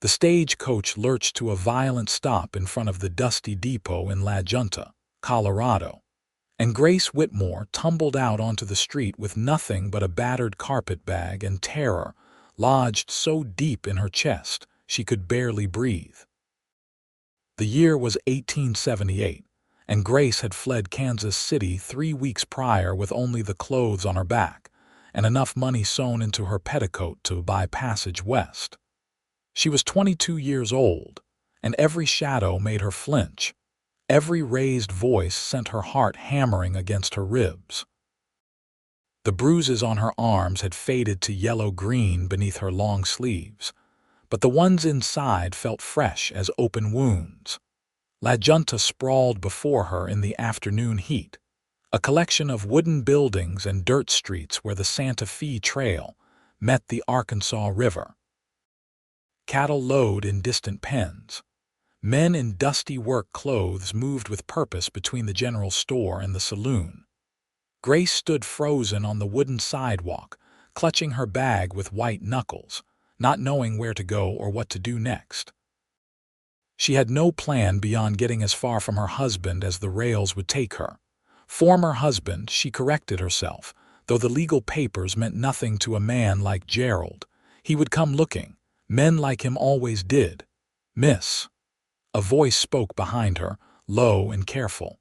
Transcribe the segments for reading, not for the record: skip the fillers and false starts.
The stagecoach lurched to a violent stop in front of the dusty depot in La Junta, Colorado, and Grace Whitmore tumbled out onto the street with nothing but a battered carpetbag and terror lodged so deep in her chest she could barely breathe. The year was 1878, and Grace had fled Kansas City 3 weeks prior with only the clothes on her back and enough money sewn into her petticoat to buy passage west. She was 22 years old, and every shadow made her flinch. Every raised voice sent her heart hammering against her ribs. The bruises on her arms had faded to yellow-green beneath her long sleeves, but the ones inside felt fresh as open wounds. La Junta sprawled before her in the afternoon heat, a collection of wooden buildings and dirt streets where the Santa Fe Trail met the Arkansas River. Cattle lowed in distant pens. Men in dusty work clothes moved with purpose between the general store and the saloon. Grace stood frozen on the wooden sidewalk, clutching her bag with white knuckles, not knowing where to go or what to do next. She had no plan beyond getting as far from her husband as the rails would take her. Former husband, she corrected herself, though the legal papers meant nothing to a man like Gerald. He would come looking. Men like him always did. "Miss." A voice spoke behind her, low and careful.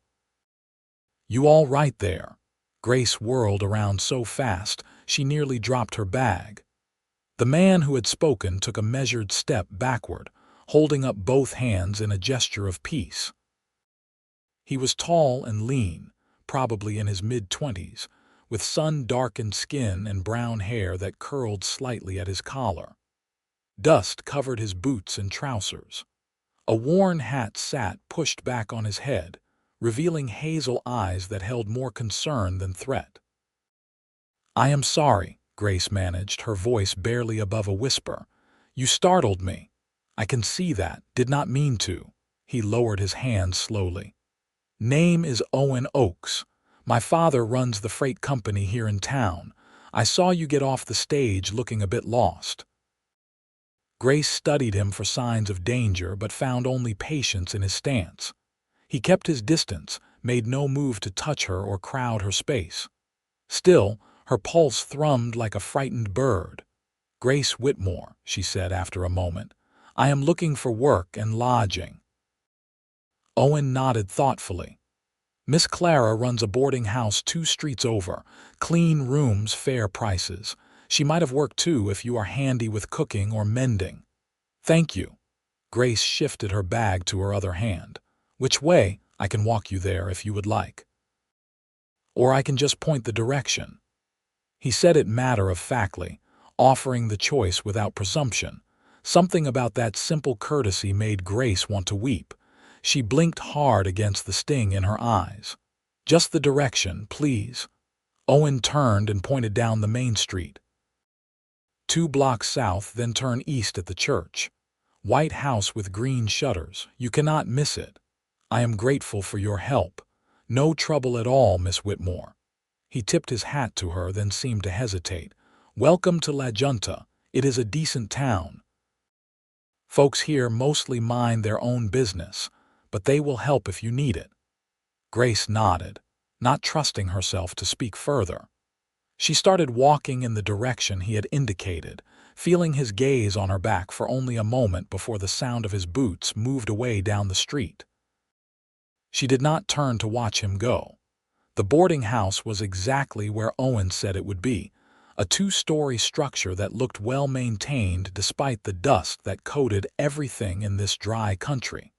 "You all right there?" Grace whirled around so fast she nearly dropped her bag. The man who had spoken took a measured step backward, holding up both hands in a gesture of peace. He was tall and lean, probably in his mid-20s, with sun-darkened skin and brown hair that curled slightly at his collar. Dust covered his boots and trousers. A worn hat sat pushed back on his head, revealing hazel eyes that held more concern than threat. "I am sorry," Grace managed, her voice barely above a whisper. "You startled me. I can see that. Did not mean to." He lowered his hand slowly. "Name is Owen Oakes. My father runs the freight company here in town. I saw you get off the stage looking a bit lost." Grace studied him for signs of danger but found only patience in his stance. He kept his distance, made no move to touch her or crowd her space. Still, her pulse thrummed like a frightened bird. "Grace Whitmore," she said after a moment. "I am looking for work and lodging." Owen nodded thoughtfully. "Miss Clara runs a boarding house 2 streets over. Clean rooms, fair prices. She might have worked too if you are handy with cooking or mending." "Thank you." Grace shifted her bag to her other hand. "Which way? I can walk you there if you would like. Or I can just point the direction." He said it matter-of-factly, offering the choice without presumption. Something about that simple courtesy made Grace want to weep. She blinked hard against the sting in her eyes. "Just the direction, please." Owen turned and pointed down the main street. 2 blocks south, then turn east at the church. White house with green shutters. You cannot miss it. I am grateful for your help. No trouble at all, Miss Whitmore. He tipped his hat to her, then seemed to hesitate. "Welcome to La Junta. It is a decent town. Folks here mostly mind their own business, but they will help if you need it." Grace nodded, not trusting herself to speak further. She started walking in the direction he had indicated, feeling his gaze on her back for only a moment before the sound of his boots moved away down the street. She did not turn to watch him go. The boarding house was exactly where Owen said it would be, a 2-story structure that looked well-maintained despite the dust that coated everything in this dry country.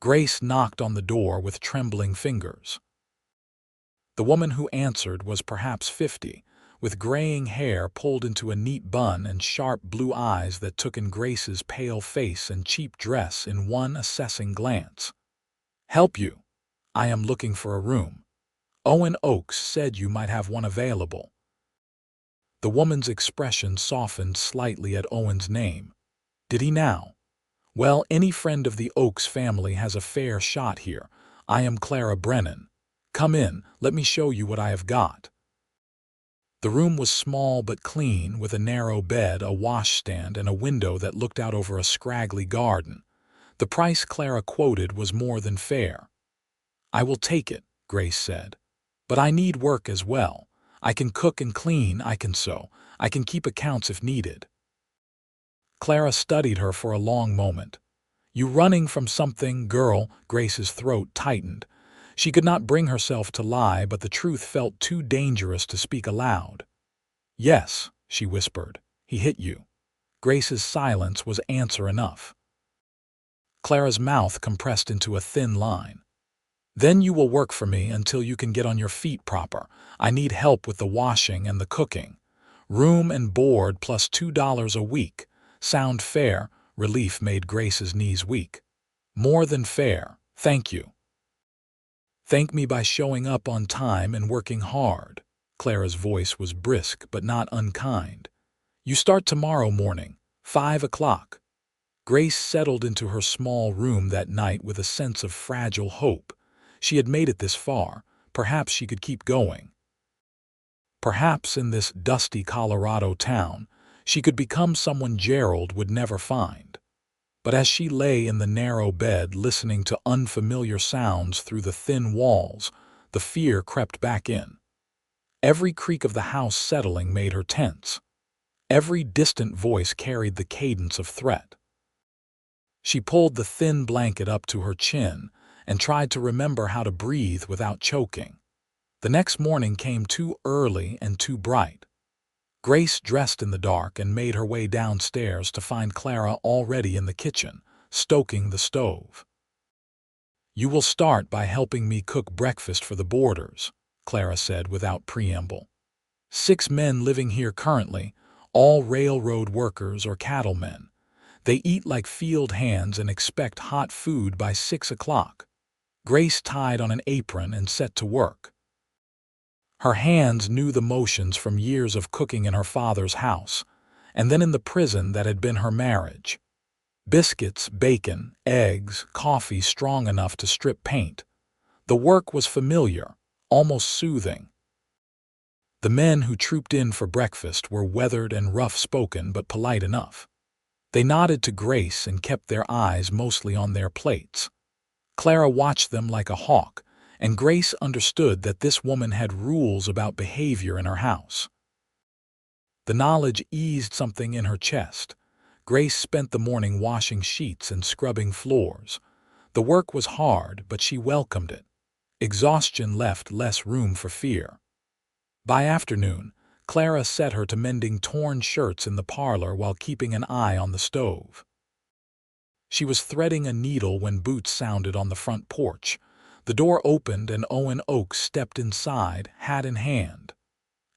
Grace knocked on the door with trembling fingers. The woman who answered was perhaps 50, with graying hair pulled into a neat bun and sharp blue eyes that took in Grace's pale face and cheap dress in one assessing glance. "Help you? I am looking for a room. Owen Oakes said you might have one available." The woman's expression softened slightly at Owen's name. Did he now? "Well, any friend of the Oakes family has a fair shot here. I am Clara Brennan. Come in, let me show you what I have got." The room was small but clean, with a narrow bed, a washstand, and a window that looked out over a scraggly garden. The price Clara quoted was more than fair. "I will take it," Grace said. "But I need work as well. I can cook and clean, I can sew, I can keep accounts if needed." Clara studied her for a long moment. "You running from something, girl?" Grace's throat tightened. She could not bring herself to lie, but the truth felt too dangerous to speak aloud. "Yes," she whispered. "He hit you." Grace's silence was answer enough. Clara's mouth compressed into a thin line. "Then you will work for me until you can get on your feet proper. I need help with the washing and the cooking. Room and board plus $2 a week. Sound fair?" Relief made Grace's knees weak. "More than fair, thank you." "Thank me by showing up on time and working hard." Clara's voice was brisk but not unkind. "You start tomorrow morning, 5 o'clock." Grace settled into her small room that night with a sense of fragile hope. She had made it this far. Perhaps she could keep going. Perhaps in this dusty Colorado town, she could become someone Gerald would never find. But as she lay in the narrow bed listening to unfamiliar sounds through the thin walls, the fear crept back in. Every creak of the house settling made her tense. Every distant voice carried the cadence of threat. She pulled the thin blanket up to her chin and tried to remember how to breathe without choking. The next morning came too early and too bright. Grace dressed in the dark and made her way downstairs to find Clara already in the kitchen, stoking the stove. "You will start by helping me cook breakfast for the boarders," Clara said without preamble. "6 men living here currently, all railroad workers or cattlemen. They eat like field hands and expect hot food by 6 o'clock." Grace tied on an apron and set to work. Her hands knew the motions from years of cooking in her father's house, and then in the prison that had been her marriage. Biscuits, bacon, eggs, coffee strong enough to strip paint. The work was familiar, almost soothing. The men who trooped in for breakfast were weathered and rough-spoken but polite enough. They nodded to Grace and kept their eyes mostly on their plates. Clara watched them like a hawk, and Grace understood that this woman had rules about behavior in her house. The knowledge eased something in her chest. Grace spent the morning washing sheets and scrubbing floors. The work was hard, but she welcomed it. Exhaustion left less room for fear. By afternoon, Clara set her to mending torn shirts in the parlor while keeping an eye on the stove. She was threading a needle when boots sounded on the front porch. The door opened and Owen Oakes stepped inside, hat in hand.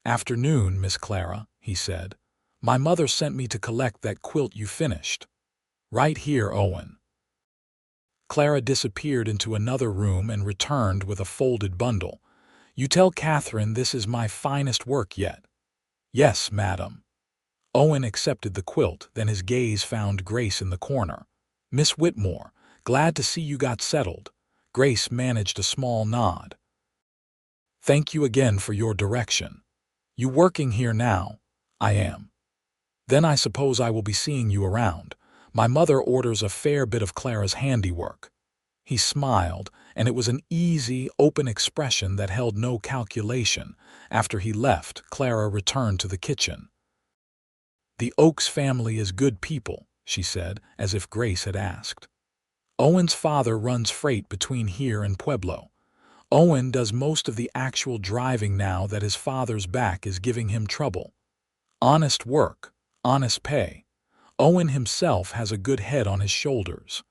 "Afternoon, Miss Clara," he said. "My mother sent me to collect that quilt you finished." "Right here, Owen." Clara disappeared into another room and returned with a folded bundle. "You tell Catherine this is my finest work yet." "Yes, madam." Owen accepted the quilt, then his gaze found Grace in the corner. "Miss Whitmore, glad to see you got settled." Grace managed a small nod. "Thank you again for your direction. You working here now?" "I am." "Then I suppose I will be seeing you around. My mother orders a fair bit of Clara's handiwork." He smiled, and it was an easy, open expression that held no calculation. After he left, Clara returned to the kitchen. "The Oakes family is good people," she said, as if Grace had asked. "Owen's father runs freight between here and Pueblo. Owen does most of the actual driving now that his father's back is giving him trouble. Honest work, honest pay. Owen himself has a good head on his shoulders.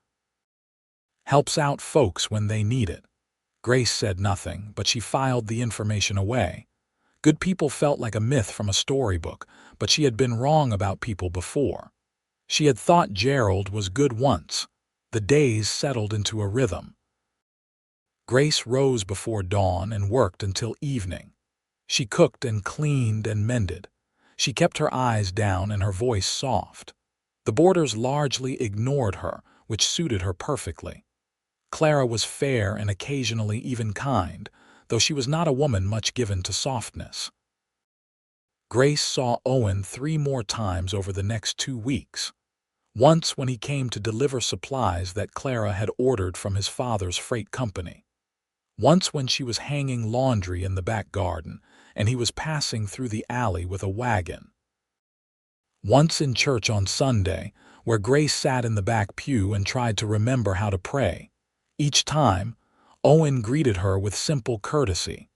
Helps out folks when they need it." Grace said nothing, but she filed the information away. Good people felt like a myth from a storybook, but she had been wrong about people before. She had thought Gerald was good once. The days settled into a rhythm. Grace rose before dawn and worked until evening. She cooked and cleaned and mended. She kept her eyes down and her voice soft. The boarders largely ignored her, which suited her perfectly. Clara was fair and occasionally even kind, though she was not a woman much given to softness. Grace saw Owen 3 more times over the next 2 weeks. Once when he came to deliver supplies that Clara had ordered from his father's freight company. Once when she was hanging laundry in the back garden, and he was passing through the alley with a wagon. Once in church on Sunday, where Grace sat in the back pew and tried to remember how to pray. Each time, Owen greeted her with simple courtesy.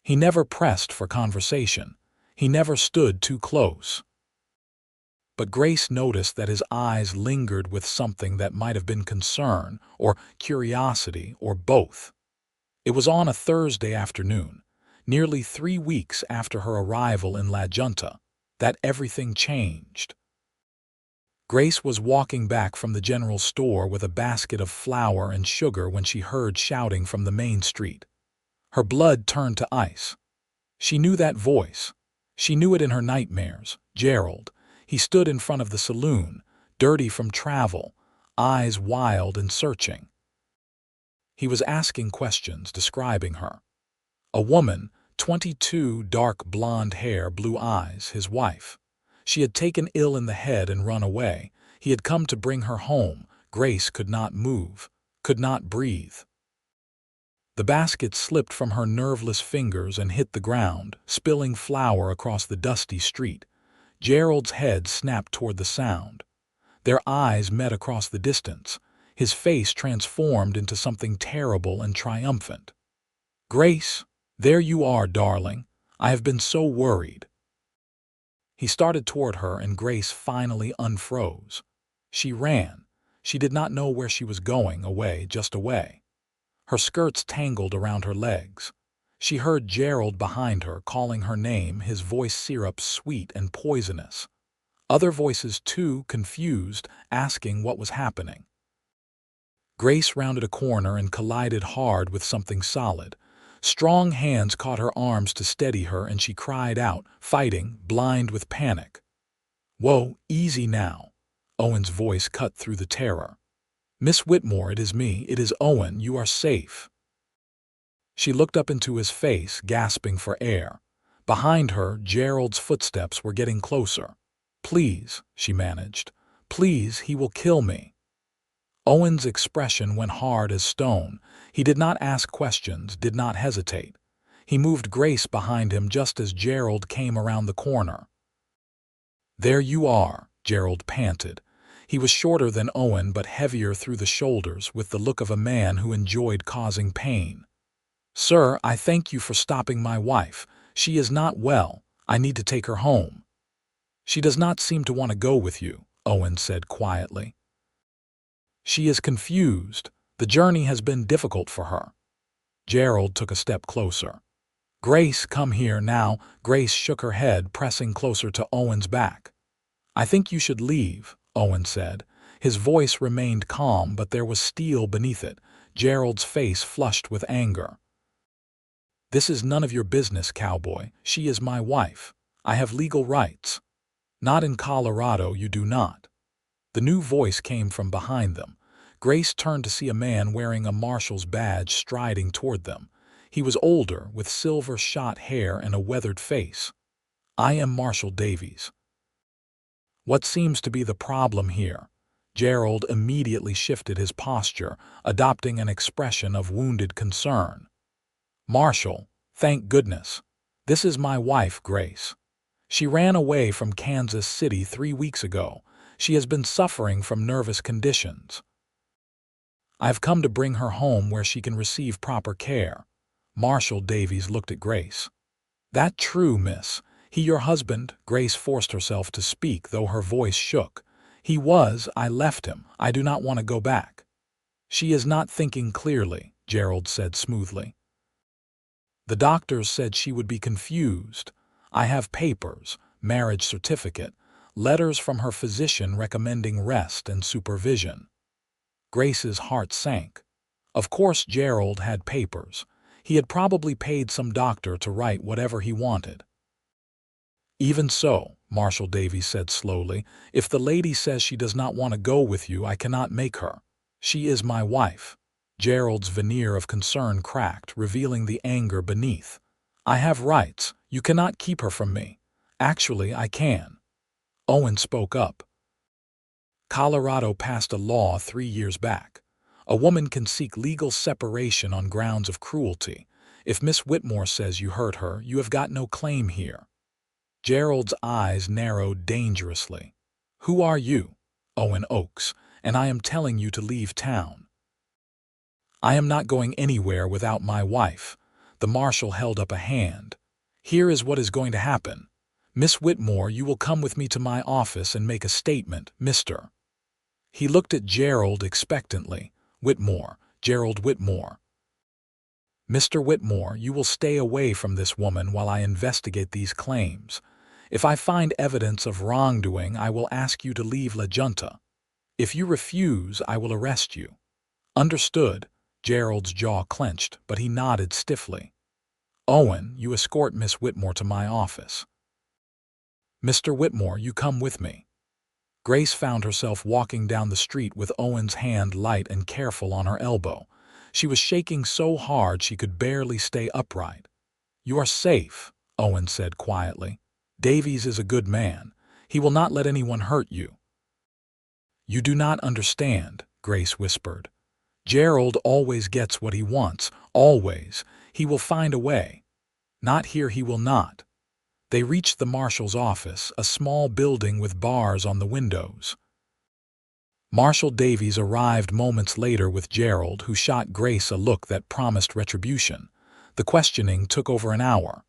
He never pressed for conversation. He never stood too close. But Grace noticed that his eyes lingered with something that might have been concern or curiosity or both. It was on a Thursday afternoon, nearly 3 weeks after her arrival in La Junta, that everything changed. Grace was walking back from the general store with a basket of flour and sugar when she heard shouting from the main street. Her blood turned to ice. She knew that voice. She knew it in her nightmares. Gerald. He stood in front of the saloon, dirty from travel, eyes wild and searching. He was asking questions, describing her. A woman, 22, dark blonde hair, blue eyes, his wife. She had taken ill in the head and run away. He had come to bring her home. Grace could not move, could not breathe. The basket slipped from her nerveless fingers and hit the ground, spilling flour across the dusty street. Gerald's head snapped toward the sound. Their eyes met across the distance, his face transformed into something terrible and triumphant. "Grace, there you are, darling. I have been so worried." He started toward her and Grace finally unfroze. She ran. She did not know where she was going, away, just away. Her skirts tangled around her legs. She heard Gerald behind her calling her name, his voice syrup sweet and poisonous. Other voices too, confused, asking what was happening. Grace rounded a corner and collided hard with something solid. Strong hands caught her arms to steady her and she cried out, fighting, blind with panic. "Whoa, easy now." Owen's voice cut through the terror. "Miss Whitmore, it is me, it is Owen, you are safe." She looked up into his face, gasping for air. Behind her, Gerald's footsteps were getting closer. "Please," she managed. "Please, he will kill me." Owen's expression went hard as stone. He did not ask questions, did not hesitate. He moved Grace behind him just as Gerald came around the corner. "There you are," Gerald panted. He was shorter than Owen but heavier through the shoulders, with the look of a man who enjoyed causing pain. "Sir, I thank you for stopping my wife. She is not well. I need to take her home." "She does not seem to want to go with you," Owen said quietly. "She is confused. The journey has been difficult for her." Gerald took a step closer. "Grace, come here now." Grace shook her head, pressing closer to Owen's back. "I think you should leave," Owen said. His voice remained calm, but there was steel beneath it. Gerald's face flushed with anger. "This is none of your business, Cowboy. She is my wife. I have legal rights." "Not in Colorado, you do not." The new voice came from behind them. Grace turned to see a man wearing a marshal's badge striding toward them. He was older, with silver-shot hair and a weathered face. "I am Marshal Davies." "What seems to be the problem here?" Gerald immediately shifted his posture, adopting an expression of wounded concern. "Marshal, thank goodness. This is my wife, Grace. She ran away from Kansas City 3 weeks ago. She has been suffering from nervous conditions. I've come to bring her home where she can receive proper care." Marshal Davies looked at Grace. "That true, miss? He your husband?" Grace forced herself to speak, though her voice shook. "He was. I left him. I do not want to go back." "She is not thinking clearly," Gerald said smoothly. "The doctors said she would be confused. I have papers, marriage certificate, letters from her physician recommending rest and supervision." Grace's heart sank. Of course Gerald had papers. He had probably paid some doctor to write whatever he wanted. "Even so," Marshal Davies said slowly, "if the lady says she does not want to go with you, I cannot make her. She is my wife." Gerald's veneer of concern cracked, revealing the anger beneath. "I have rights. You cannot keep her from me." Actually, I can. Owen spoke up. Colorado passed a law 3 years back. A woman can seek legal separation on grounds of cruelty. If Miss Whitmore says you hurt her, you have got no claim here. Gerald's eyes narrowed dangerously. Who are you? Owen Oakes, and I am telling you to leave town. I am not going anywhere without my wife. The marshal held up a hand. Here is what is going to happen. Miss Whitmore, you will come with me to my office and make a statement, Mr. He looked at Gerald expectantly. Whitmore, Gerald Whitmore. Mr. Whitmore, you will stay away from this woman while I investigate these claims. If I find evidence of wrongdoing, I will ask you to leave La Junta. If you refuse, I will arrest you. Understood. Gerald's jaw clenched, but he nodded stiffly. Owen, you escort Miss Whitmore to my office. Mr. Whitmore, you come with me. Grace found herself walking down the street with Owen's hand light and careful on her elbow. She was shaking so hard she could barely stay upright. You are safe, Owen said quietly. Davies is a good man. He will not let anyone hurt you. You do not understand, Grace whispered. Gerald always gets what he wants, always. He will find a way. Not here, he will not. They reached the marshal's office, a small building with bars on the windows. Marshal Davies arrived moments later with Gerald, who shot Grace a look that promised retribution. The questioning took over an hour.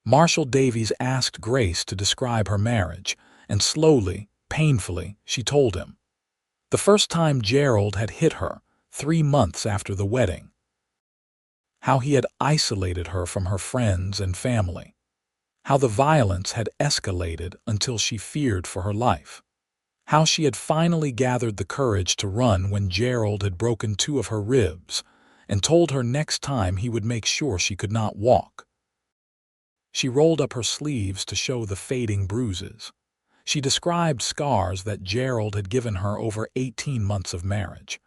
Marshal Davies asked Grace to describe her marriage, and slowly, painfully, she told him. The first time Gerald had hit her, 3 months after the wedding. How he had isolated her from her friends and family. How the violence had escalated until she feared for her life. How she had finally gathered the courage to run when Gerald had broken 2 of her ribs, and told her next time he would make sure she could not walk. She rolled up her sleeves to show the fading bruises. She described scars that Gerald had given her over 18 months of marriage.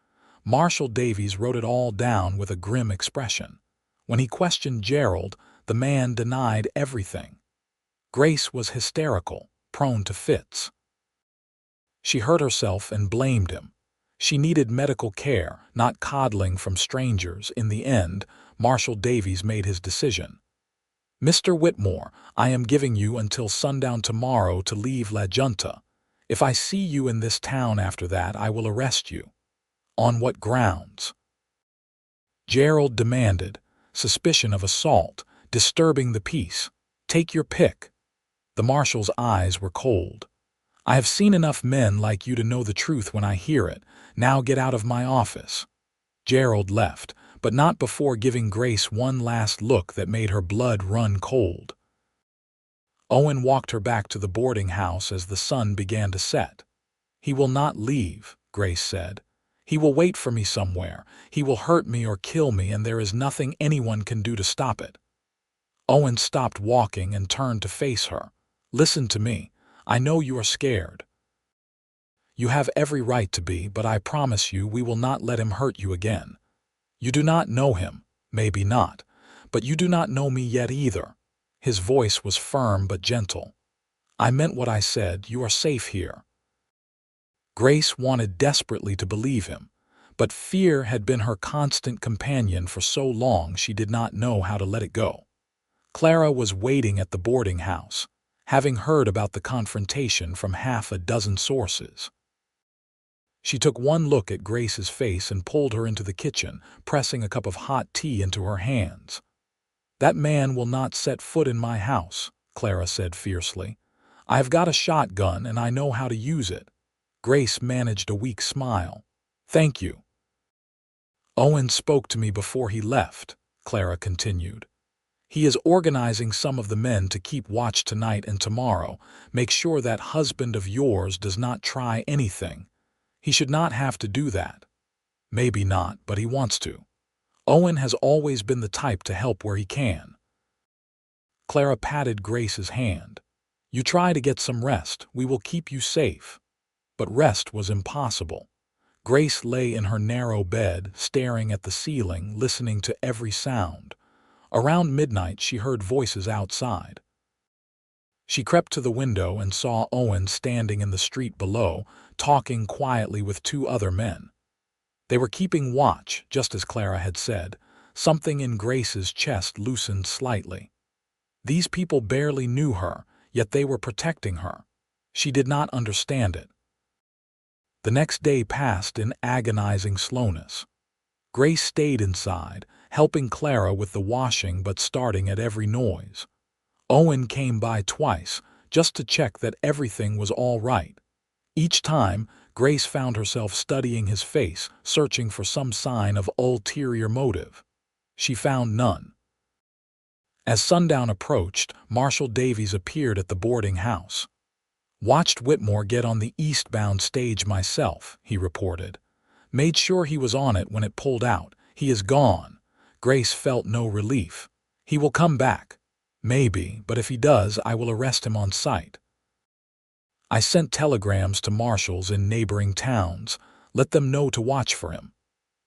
Marshal Davies wrote it all down with a grim expression. When he questioned Gerald, the man denied everything. Grace was hysterical, prone to fits. She hurt herself and blamed him. She needed medical care, not coddling from strangers. In the end, Marshal Davies made his decision. Mr. Whitmore, I am giving you until sundown tomorrow to leave La Junta. If I see you in this town after that, I will arrest you. On what grounds? Gerald demanded. Suspicion of assault, disturbing the peace. Take your pick. The marshal's eyes were cold. I have seen enough men like you to know the truth when I hear it. Now get out of my office. Gerald left, but not before giving Grace one last look that made her blood run cold. Owen walked her back to the boarding house as the sun began to set. He will not leave, Grace said. He will wait for me somewhere. He will hurt me or kill me, and there is nothing anyone can do to stop it. Owen stopped walking and turned to face her. Listen to me. I know you are scared. You have every right to be, but I promise you we will not let him hurt you again. You do not know him, maybe not, but you do not know me yet either. His voice was firm but gentle. I meant what I said. You are safe here. Grace wanted desperately to believe him, but fear had been her constant companion for so long she did not know how to let it go. Clara was waiting at the boarding house, having heard about the confrontation from half a dozen sources. She took one look at Grace's face and pulled her into the kitchen, pressing a cup of hot tea into her hands. That man will not set foot in my house, Clara said fiercely. I have got a shotgun and I know how to use it. Grace managed a weak smile. Thank you. Owen spoke to me before he left, Clara continued. He is organizing some of the men to keep watch tonight and tomorrow. Make sure that husband of yours does not try anything. He should not have to do that. Maybe not, but he wants to. Owen has always been the type to help where he can. Clara patted Grace's hand. You try to get some rest. We will keep you safe. But rest was impossible. Grace lay in her narrow bed, staring at the ceiling, listening to every sound. Around midnight, she heard voices outside. She crept to the window and saw Owen standing in the street below, talking quietly with two other men. They were keeping watch, just as Clara had said. Something in Grace's chest loosened slightly. These people barely knew her, yet they were protecting her. She did not understand it. The next day passed in agonizing slowness. Grace stayed inside, helping Clara with the washing but starting at every noise. Owen came by twice, just to check that everything was all right. Each time, Grace found herself studying his face, searching for some sign of ulterior motive. She found none. As sundown approached, Marshal Davies appeared at the boarding house. "Watched Whitmore get on the eastbound stage myself," he reported. "Made sure he was on it when it pulled out. He is gone." Grace felt no relief. "He will come back." "Maybe, but if he does, I will arrest him on sight. I sent telegrams to marshals in neighboring towns. Let them know to watch for him."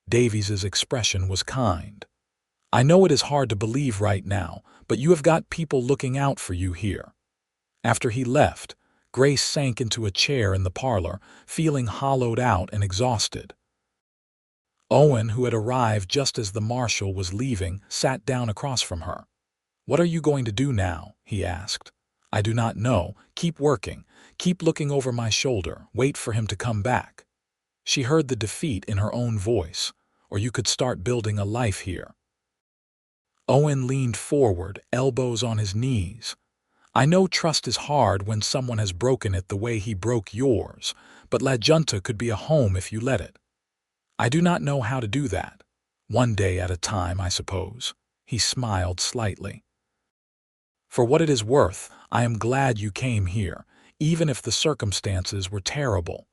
Davies's expression was kind. "I know it is hard to believe right now, but you have got people looking out for you here." After he left, Grace sank into a chair in the parlor, feeling hollowed out and exhausted. Owen, who had arrived just as the marshal was leaving, sat down across from her. "What are you going to do now?" he asked. "I do not know. Keep working. Keep looking over my shoulder. Wait for him to come back." She heard the defeat in her own voice. "Or you could start building a life here." Owen leaned forward, elbows on his knees. "I know trust is hard when someone has broken it the way he broke yours, but La Junta could be a home if you let it. I do not know how to do that. One day at a time, I suppose." He smiled slightly. "For what it is worth, I am glad you came here, even if the circumstances were terrible.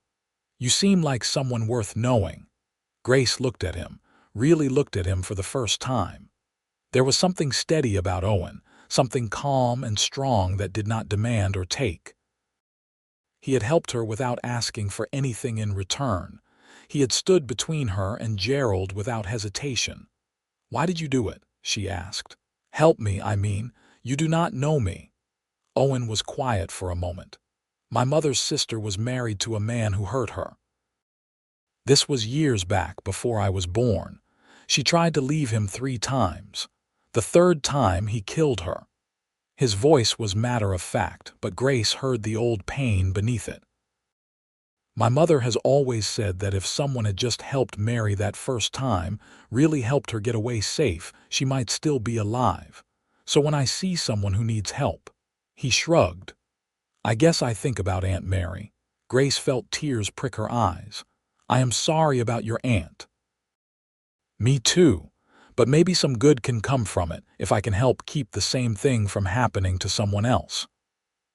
You seem like someone worth knowing." Grace looked at him, really looked at him for the first time. There was something steady about Owen, something calm and strong that did not demand or take. He had helped her without asking for anything in return. He had stood between her and Gerald without hesitation. "Why did you do it?" she asked. "Help me, I mean. You do not know me." Owen was quiet for a moment. "My mother's sister was married to a man who hurt her. This was years back, before I was born. She tried to leave him 3 times. The 3rd time he killed her." His voice was matter-of-fact, but Grace heard the old pain beneath it. "My mother has always said that if someone had just helped Mary that first time, really helped her get away safe, she might still be alive. So when I see someone who needs help..." He shrugged. "I guess I think about Aunt Mary." Grace felt tears prick her eyes. "I am sorry about your aunt." "Me too. But maybe some good can come from it if I can help keep the same thing from happening to someone else."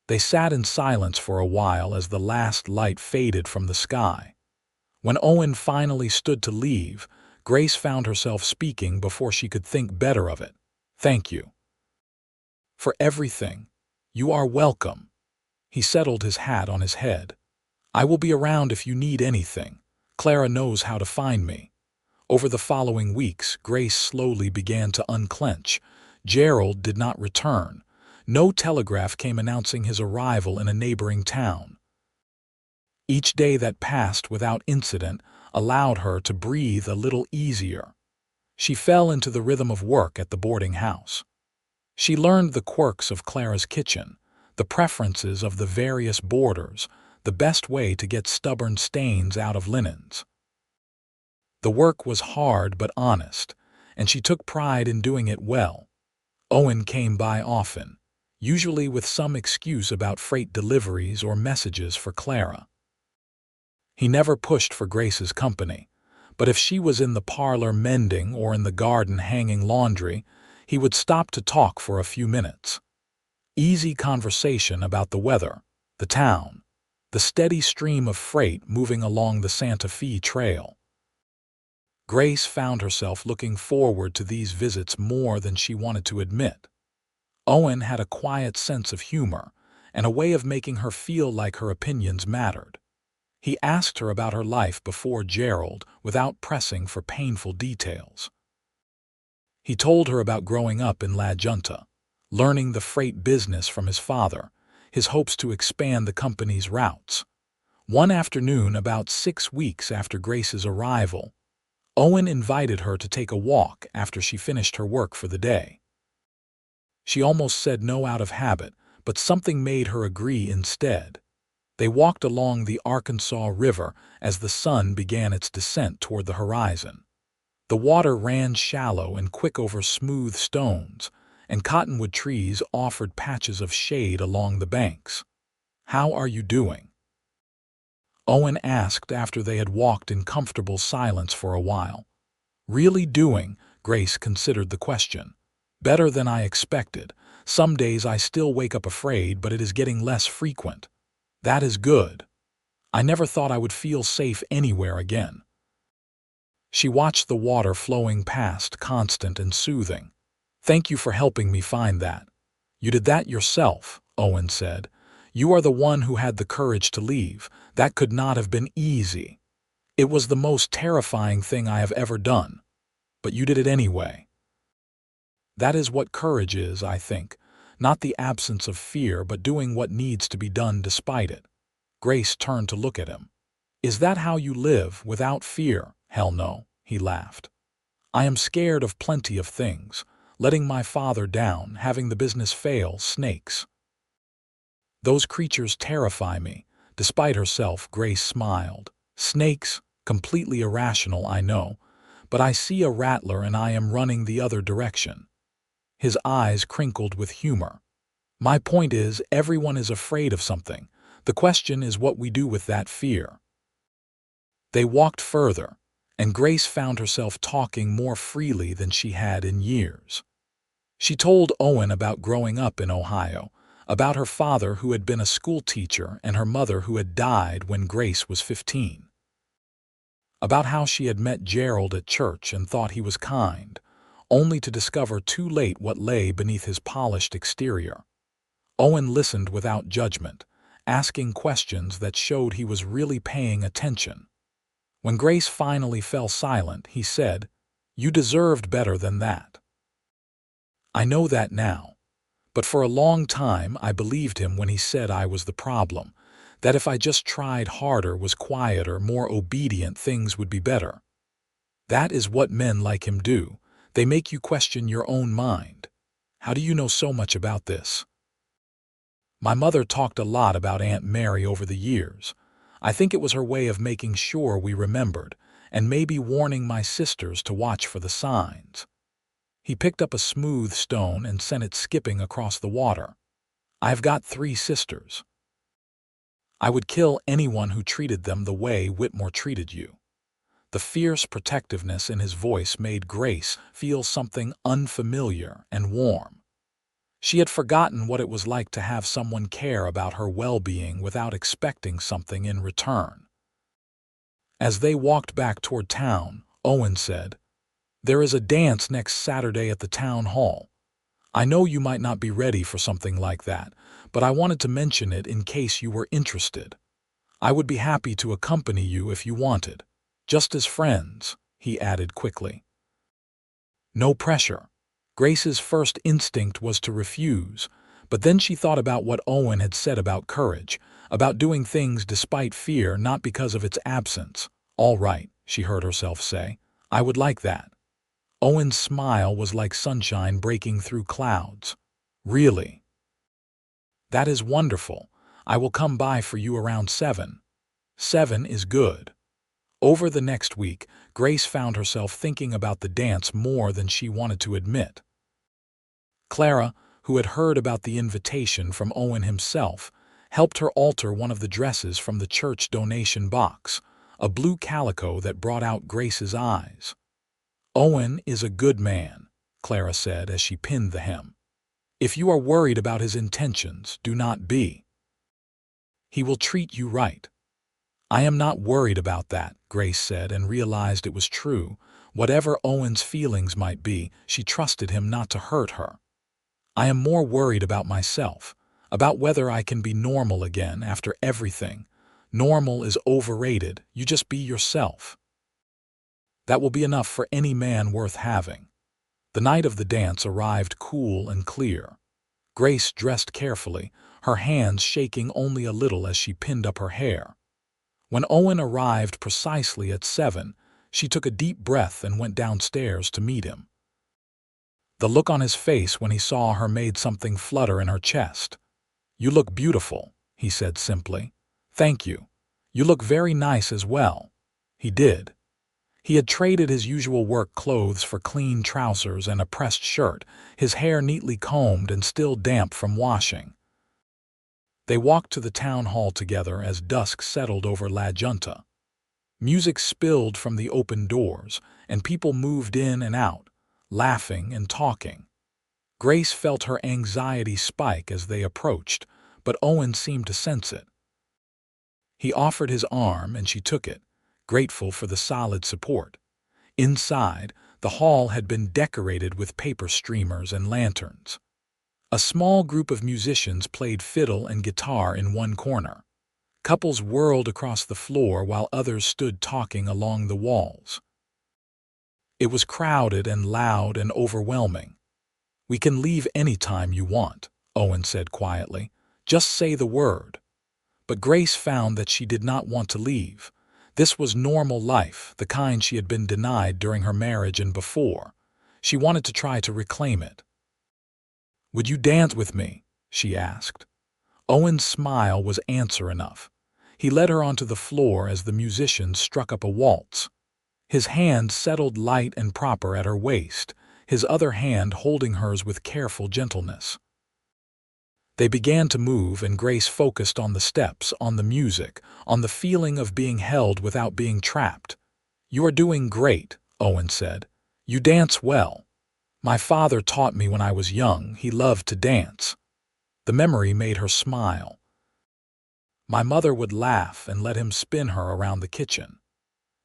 They sat in silence for a while as the last light faded from the sky. When Owen finally stood to leave, Grace found herself speaking before she could think better of it. "Thank you for everything. You are welcome." He settled his hat on his head. "I will be around if you need anything. Clara knows how to find me." Over the following weeks, Grace slowly began to unclench. Gerald did not return. No telegraph came announcing his arrival in a neighboring town. Each day that passed without incident allowed her to breathe a little easier. She fell into the rhythm of work at the boarding house. She learned the quirks of Clara's kitchen, the preferences of the various boarders, the best way to get stubborn stains out of linens. The work was hard but honest, and she took pride in doing it well. Owen came by often, usually with some excuse about freight deliveries or messages for Clara. He never pushed for Grace's company, but if she was in the parlor mending or in the garden hanging laundry, he would stop to talk for a few minutes. Easy conversation about the weather, the town, the steady stream of freight moving along the Santa Fe Trail. Grace found herself looking forward to these visits more than she wanted to admit. Owen had a quiet sense of humor and a way of making her feel like her opinions mattered. He asked her about her life before Gerald without pressing for painful details. He told her about growing up in La Junta, learning the freight business from his father. his hopes to expand the company's routes. One afternoon, about 6 weeks after Grace's arrival, Owen invited her to take a walk after she finished her work for the day. She almost said no out of habit, but something made her agree instead. They walked along the Arkansas River as the sun began its descent toward the horizon. The water ran shallow and quick over smooth stones, and cottonwood trees offered patches of shade along the banks. "How are you doing?" Owen asked after they had walked in comfortable silence for a while. "Really doing," Grace considered the question. "Better than I expected. Some days I still wake up afraid, but it is getting less frequent." "That is good. I never thought I would feel safe anywhere again." She watched the water flowing past, constant and soothing. "Thank you for helping me find that." "You did that yourself," Owen said. "You are the one who had the courage to leave. That could not have been easy. It was the most terrifying thing I have ever done. But you did it anyway." That is what courage is, I think. Not the absence of fear, but doing what needs to be done despite it. Grace turned to look at him. "Is that how you live, without fear?" "Hell no," he laughed. "I am scared of plenty of things. Letting my father down, having the business fail, snakes. Those creatures terrify me." Despite herself, Grace smiled. "Snakes? Completely irrational, I know. But I see a rattler and I am running the other direction." His eyes crinkled with humor. "My point is, everyone is afraid of something. The question is what we do with that fear." They walked further, and Grace found herself talking more freely than she had in years. She told Owen about growing up in Ohio, about her father who had been a school teacher and her mother who had died when Grace was 15. About how she had met Gerald at church and thought he was kind, only to discover too late what lay beneath his polished exterior. Owen listened without judgment, asking questions that showed he was really paying attention. When Grace finally fell silent, he said, "You deserved better than that. I know that now. But for a long time I believed him when he said I was the problem, that if I just tried harder, was quieter, more obedient, things would be better. That is what men like him do. They make you question your own mind. How do you know so much about this?" "My mother talked a lot about Aunt Mary over the years. I think it was her way of making sure we remembered, and maybe warning my sisters to watch for the signs." He picked up a smooth stone and sent it skipping across the water. "I've got 3 sisters. I would kill anyone who treated them the way Whitmore treated you." The fierce protectiveness in his voice made Grace feel something unfamiliar and warm. She had forgotten what it was like to have someone care about her well-being without expecting something in return. As they walked back toward town, Owen said, "There is a dance next Saturday at the town hall. I know you might not be ready for something like that, but I wanted to mention it in case you were interested. I would be happy to accompany you if you wanted. Just as friends," he added quickly. "No pressure." Grace's first instinct was to refuse, but then she thought about what Owen had said about courage, about doing things despite fear, not because of its absence. "All right," she heard herself say. "I would like that." Owen's smile was like sunshine breaking through clouds. "Really? That is wonderful. I will come by for you around 7. 7 is good." Over the next week, Grace found herself thinking about the dance more than she wanted to admit. Clara, who had heard about the invitation from Owen himself, helped her alter one of the dresses from the church donation box, a blue calico that brought out Grace's eyes. "Owen is a good man," Clara said as she pinned the hem. "If you are worried about his intentions, do not be. He will treat you right." "I am not worried about that," Grace said, and realized it was true. Whatever Owen's feelings might be, she trusted him not to hurt her. "I am more worried about myself, about whether I can be normal again after everything. Normal is overrated. You just be yourself. That will be enough for any man worth having." The night of the dance arrived cool and clear. Grace dressed carefully, her hands shaking only a little as she pinned up her hair. When Owen arrived precisely at 7, she took a deep breath and went downstairs to meet him. The look on his face when he saw her made something flutter in her chest. "You look beautiful," he said simply. "Thank you. You look very nice as well." He did. He had traded his usual work clothes for clean trousers and a pressed shirt, his hair neatly combed and still damp from washing. They walked to the town hall together as dusk settled over La Junta. Music spilled from the open doors, and people moved in and out, laughing and talking. Grace felt her anxiety spike as they approached, but Owen seemed to sense it. He offered his arm and she took it, grateful for the solid support. Inside, the hall had been decorated with paper streamers and lanterns. A small group of musicians played fiddle and guitar in one corner. Couples whirled across the floor while others stood talking along the walls. It was crowded and loud and overwhelming. "We can leave any time you want," Owen said quietly. "Just say the word." But Grace found that she did not want to leave. This was normal life, the kind she had been denied during her marriage and before. She wanted to try to reclaim it. "Would you dance with me?" she asked. Owen's smile was answer enough. He led her onto the floor as the musicians struck up a waltz. His hand settled light and proper at her waist, his other hand holding hers with careful gentleness. They began to move, and Grace focused on the steps, on the music, on the feeling of being held without being trapped. "You are doing great," Owen said. "You dance well. My father taught me when I was young. He loved to dance." The memory made her smile. My mother would laugh and let him spin her around the kitchen.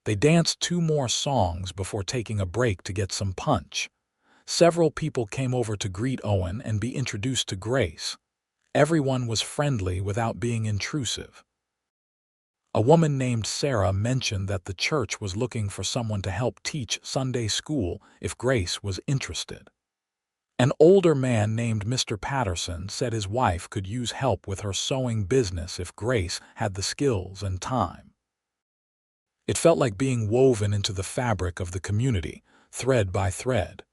They danced 2 more songs before taking a break to get some punch. Several people came over to greet Owen and be introduced to Grace. Everyone was friendly without being intrusive. A woman named Sarah mentioned that the church was looking for someone to help teach Sunday school if Grace was interested. An older man named Mr. Patterson said his wife could use help with her sewing business if Grace had the skills and time. It felt like being woven into the fabric of the community, thread by thread.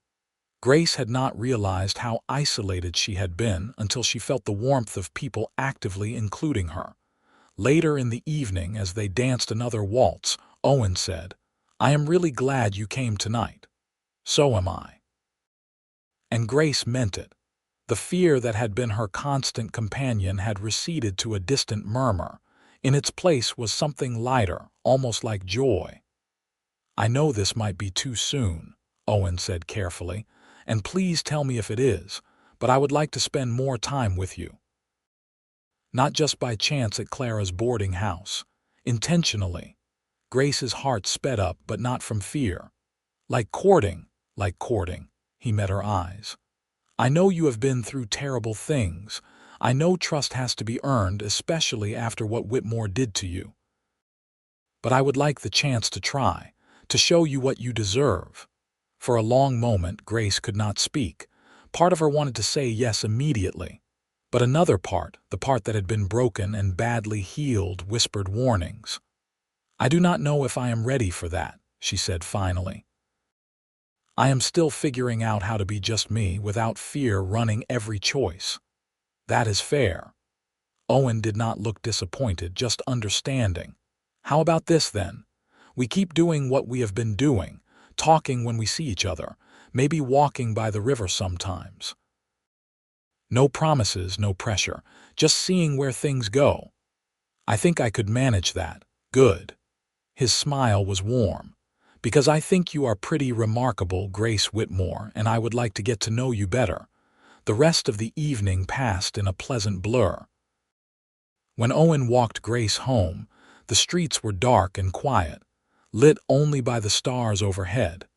Grace had not realized how isolated she had been until she felt the warmth of people actively including her. Later in the evening, as they danced another waltz, Owen said, "I am really glad you came tonight." "So am I." And Grace meant it. The fear that had been her constant companion had receded to a distant murmur. In its place was something lighter, almost like joy. "I know this might be too soon," Owen said carefully, "and please tell me if it is, but I would like to spend more time with you. Not just by chance at Clara's boarding house. Intentionally." Grace's heart sped up, but not from fear. Like courting, he met her eyes. "I know you have been through terrible things. I know trust has to be earned, especially after what Whitmore did to you. But I would like the chance to try, to show you what you deserve." For a long moment, Grace could not speak. Part of her wanted to say yes immediately. But another part, the part that had been broken and badly healed, whispered warnings. "I do not know if I am ready for that," she said finally. "I am still figuring out how to be just me without fear running every choice." "That is fair." Owen did not look disappointed, just understanding. "How about this then? We keep doing what we have been doing, talking when we see each other, maybe walking by the river sometimes. No promises, no pressure, just seeing where things go." "I think I could manage that." "Good." His smile was warm. "Because I think you are pretty remarkable, Grace Whitmore, and I would like to get to know you better." The rest of the evening passed in a pleasant blur. When Owen walked Grace home, the streets were dark and quiet, lit only by the stars overhead.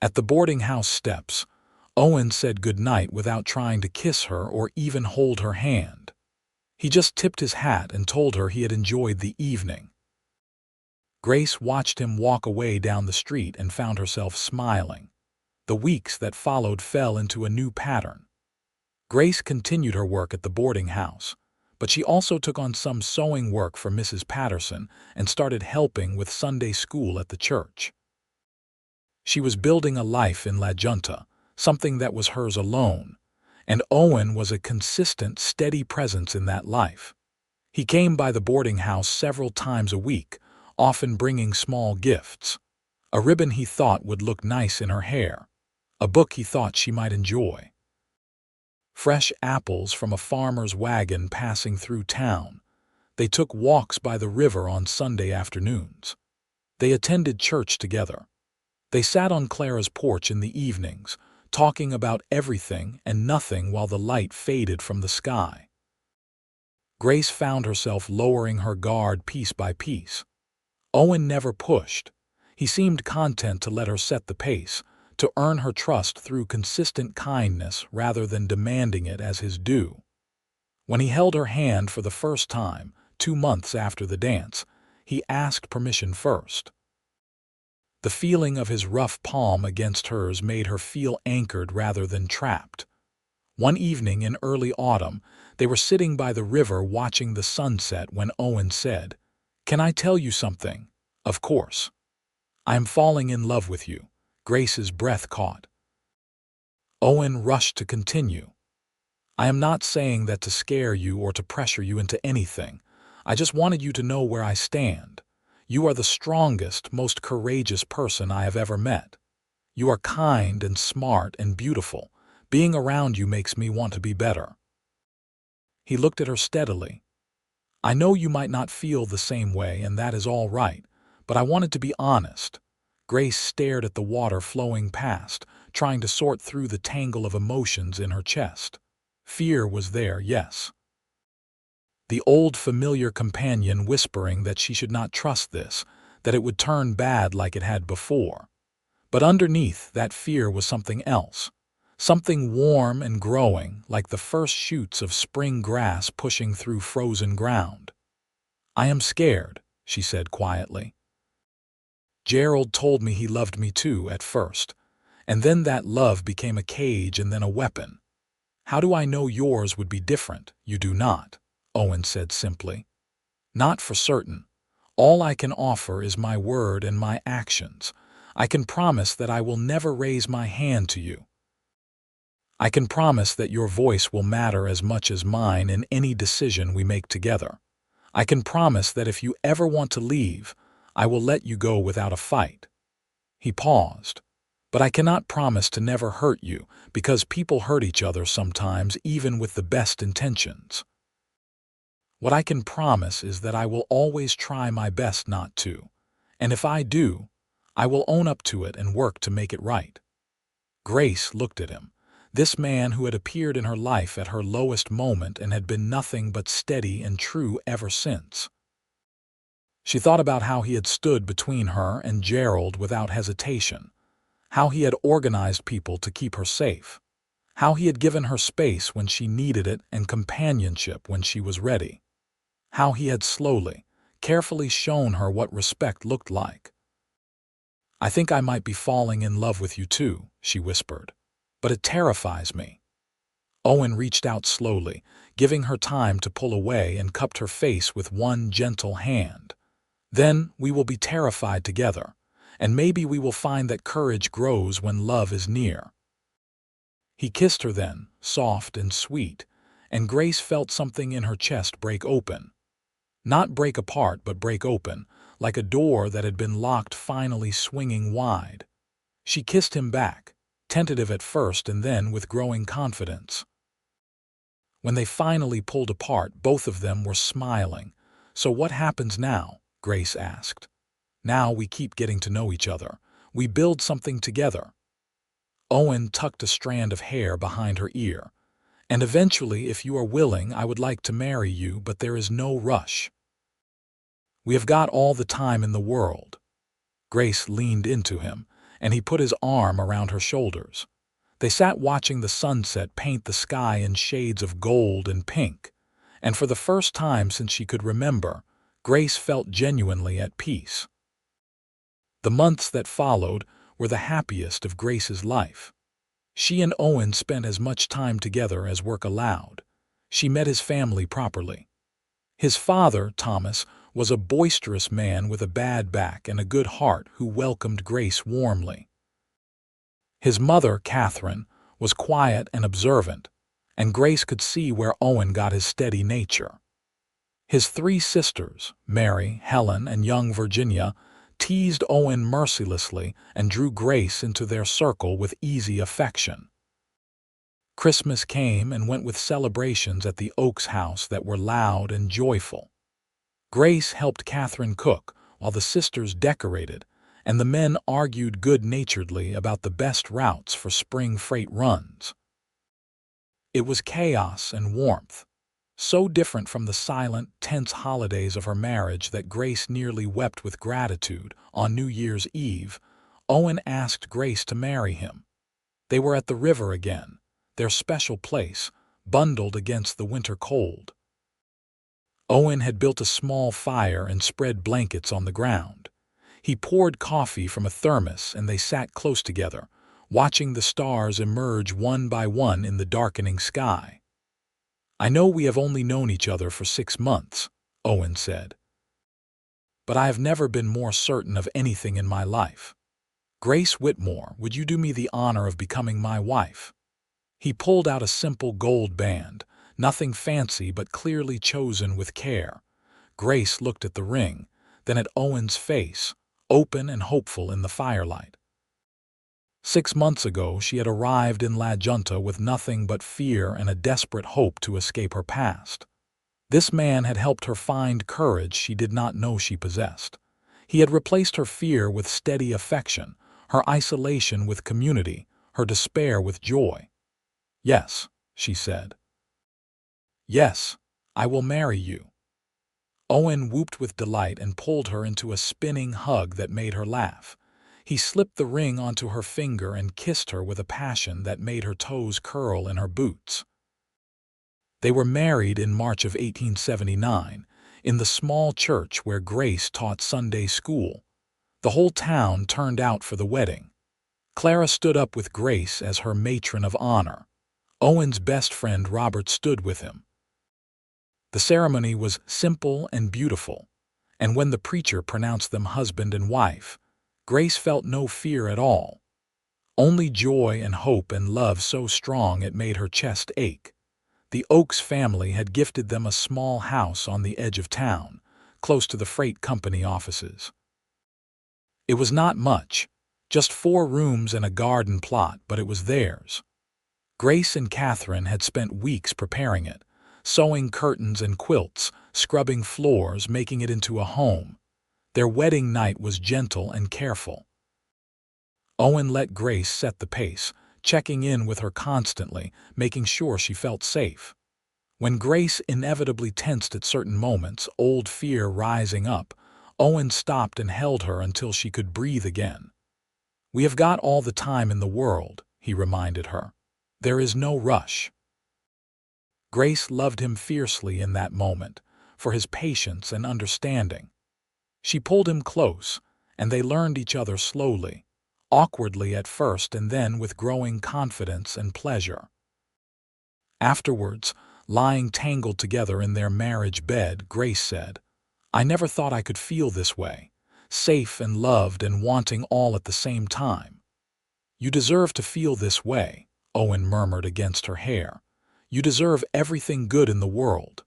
At the boarding house steps, Owen said goodnight without trying to kiss her or even hold her hand. He just tipped his hat and told her he had enjoyed the evening. Grace watched him walk away down the street and found herself smiling. The weeks that followed fell into a new pattern. Grace continued her work at the boarding house. but she also took on some sewing work for Mrs. Patterson and started helping with Sunday school at the church. She was building a life in La Junta, something that was hers alone, and Owen was a consistent, steady presence in that life. He came by the boarding house several times a week, often bringing small gifts. A ribbon he thought would look nice in her hair, a book he thought she might enjoy. Fresh apples from a farmer's wagon passing through town. They took walks by the river on Sunday afternoons. They attended church together. They sat on Clara's porch in the evenings, talking about everything and nothing while the light faded from the sky. Grace found herself lowering her guard piece by piece. Owen never pushed. He seemed content to let her set the pace, to earn her trust through consistent kindness rather than demanding it as his due. When he held her hand for the first time, 2 months after the dance, he asked permission first. The feeling of his rough palm against hers made her feel anchored rather than trapped. One evening in early autumn, they were sitting by the river watching the sunset when Owen said, "Can I tell you something?" "Of course." "I am falling in love with you." Grace's breath caught. Owen rushed to continue. "I am not saying that to scare you or to pressure you into anything. I just wanted you to know where I stand. You are the strongest, most courageous person I have ever met. You are kind and smart and beautiful. Being around you makes me want to be better." He looked at her steadily. "I know you might not feel the same way, and that is all right, but I wanted to be honest." Grace stared at the water flowing past, trying to sort through the tangle of emotions in her chest. Fear was there, yes. The old familiar companion whispering that she should not trust this, that it would turn bad like it had before. But underneath that fear was something else. Something warm and growing, like the first shoots of spring grass pushing through frozen ground. "I am scared," she said quietly. "Gerald told me he loved me too at first, and then that love became a cage and then a weapon. How do I know yours would be different?" "You do not," Owen said simply. "Not for certain. All I can offer is my word and my actions. I can promise that I will never raise my hand to you. I can promise that your voice will matter as much as mine in any decision we make together. I can promise that if you ever want to leave, I will let you go without a fight." He paused. "But I cannot promise to never hurt you, because people hurt each other sometimes, even with the best intentions. What I can promise is that I will always try my best not to, and if I do, I will own up to it and work to make it right." Grace looked at him, this man who had appeared in her life at her lowest moment and had been nothing but steady and true ever since. She thought about how he had stood between her and Gerald without hesitation, how he had organized people to keep her safe, how he had given her space when she needed it and companionship when she was ready, how he had slowly, carefully shown her what respect looked like. "I think I might be falling in love with you too," she whispered, "but it terrifies me." Owen reached out slowly, giving her time to pull away, and cupped her face with one gentle hand. "Then we will be terrified together, and maybe we will find that courage grows when love is near." He kissed her then, soft and sweet, and Grace felt something in her chest break open. Not break apart, but break open, like a door that had been locked finally swinging wide. She kissed him back, tentative at first and then with growing confidence. When they finally pulled apart, both of them were smiling. "So what happens now?" Grace asked. "Now we keep getting to know each other. We build something together." Owen tucked a strand of hair behind her ear. "And eventually, if you are willing, I would like to marry you, but there is no rush. We have got all the time in the world." Grace leaned into him, and he put his arm around her shoulders. They sat watching the sunset paint the sky in shades of gold and pink, and for the first time since she could remember, Grace felt genuinely at peace. The months that followed were the happiest of Grace's life. She and Owen spent as much time together as work allowed. She met his family properly. His father, Thomas, was a boisterous man with a bad back and a good heart who welcomed Grace warmly. His mother, Catherine, was quiet and observant, and Grace could see where Owen got his steady nature. His three sisters, Mary, Helen, and young Virginia, teased Owen mercilessly and drew Grace into their circle with easy affection. Christmas came and went with celebrations at the Oakes house that were loud and joyful. Grace helped Catherine cook while the sisters decorated, and the men argued good-naturedly about the best routes for spring freight runs. It was chaos and warmth, so different from the silent, tense holidays of her marriage that Grace nearly wept with gratitude. On New Year's Eve, Owen asked Grace to marry him. They were at the river again, their special place, bundled against the winter cold. Owen had built a small fire and spread blankets on the ground. He poured coffee from a thermos and they sat close together, watching the stars emerge one by one in the darkening sky. "I know we have only known each other for 6 months," Owen said, "but I have never been more certain of anything in my life. Grace Whitmore, would you do me the honor of becoming my wife?" He pulled out a simple gold band, nothing fancy but clearly chosen with care. Grace looked at the ring, then at Owen's face, open and hopeful in the firelight. 6 months ago she had arrived in Junta with nothing but fear and a desperate hope to escape her past. This man had helped her find courage she did not know she possessed. He had replaced her fear with steady affection, her isolation with community, her despair with joy. "Yes," she said. "Yes, I will marry you." Owen whooped with delight and pulled her into a spinning hug that made her laugh. He slipped the ring onto her finger and kissed her with a passion that made her toes curl in her boots. They were married in March of 1879, in the small church where Grace taught Sunday school. The whole town turned out for the wedding. Clara stood up with Grace as her matron of honor. Owen's best friend Robert stood with him. The ceremony was simple and beautiful, and when the preacher pronounced them husband and wife, Grace felt no fear at all. Only joy and hope and love so strong it made her chest ache. The Oakes family had gifted them a small house on the edge of town, close to the freight company offices. It was not much, just 4 rooms and a garden plot, but it was theirs. Grace and Catherine had spent weeks preparing it, sewing curtains and quilts, scrubbing floors, making it into a home. Their wedding night was gentle and careful. Owen let Grace set the pace, checking in with her constantly, making sure she felt safe. When Grace inevitably tensed at certain moments, old fear rising up, Owen stopped and held her until she could breathe again. "We have got all the time in the world," he reminded her. "There is no rush." Grace loved him fiercely in that moment, for his patience and understanding. She pulled him close, and they learned each other slowly, awkwardly at first and then with growing confidence and pleasure. Afterwards, lying tangled together in their marriage bed, Grace said, "I never thought I could feel this way, safe and loved and wanting all at the same time." "You deserve to feel this way," Owen murmured against her hair. "You deserve everything good in the world."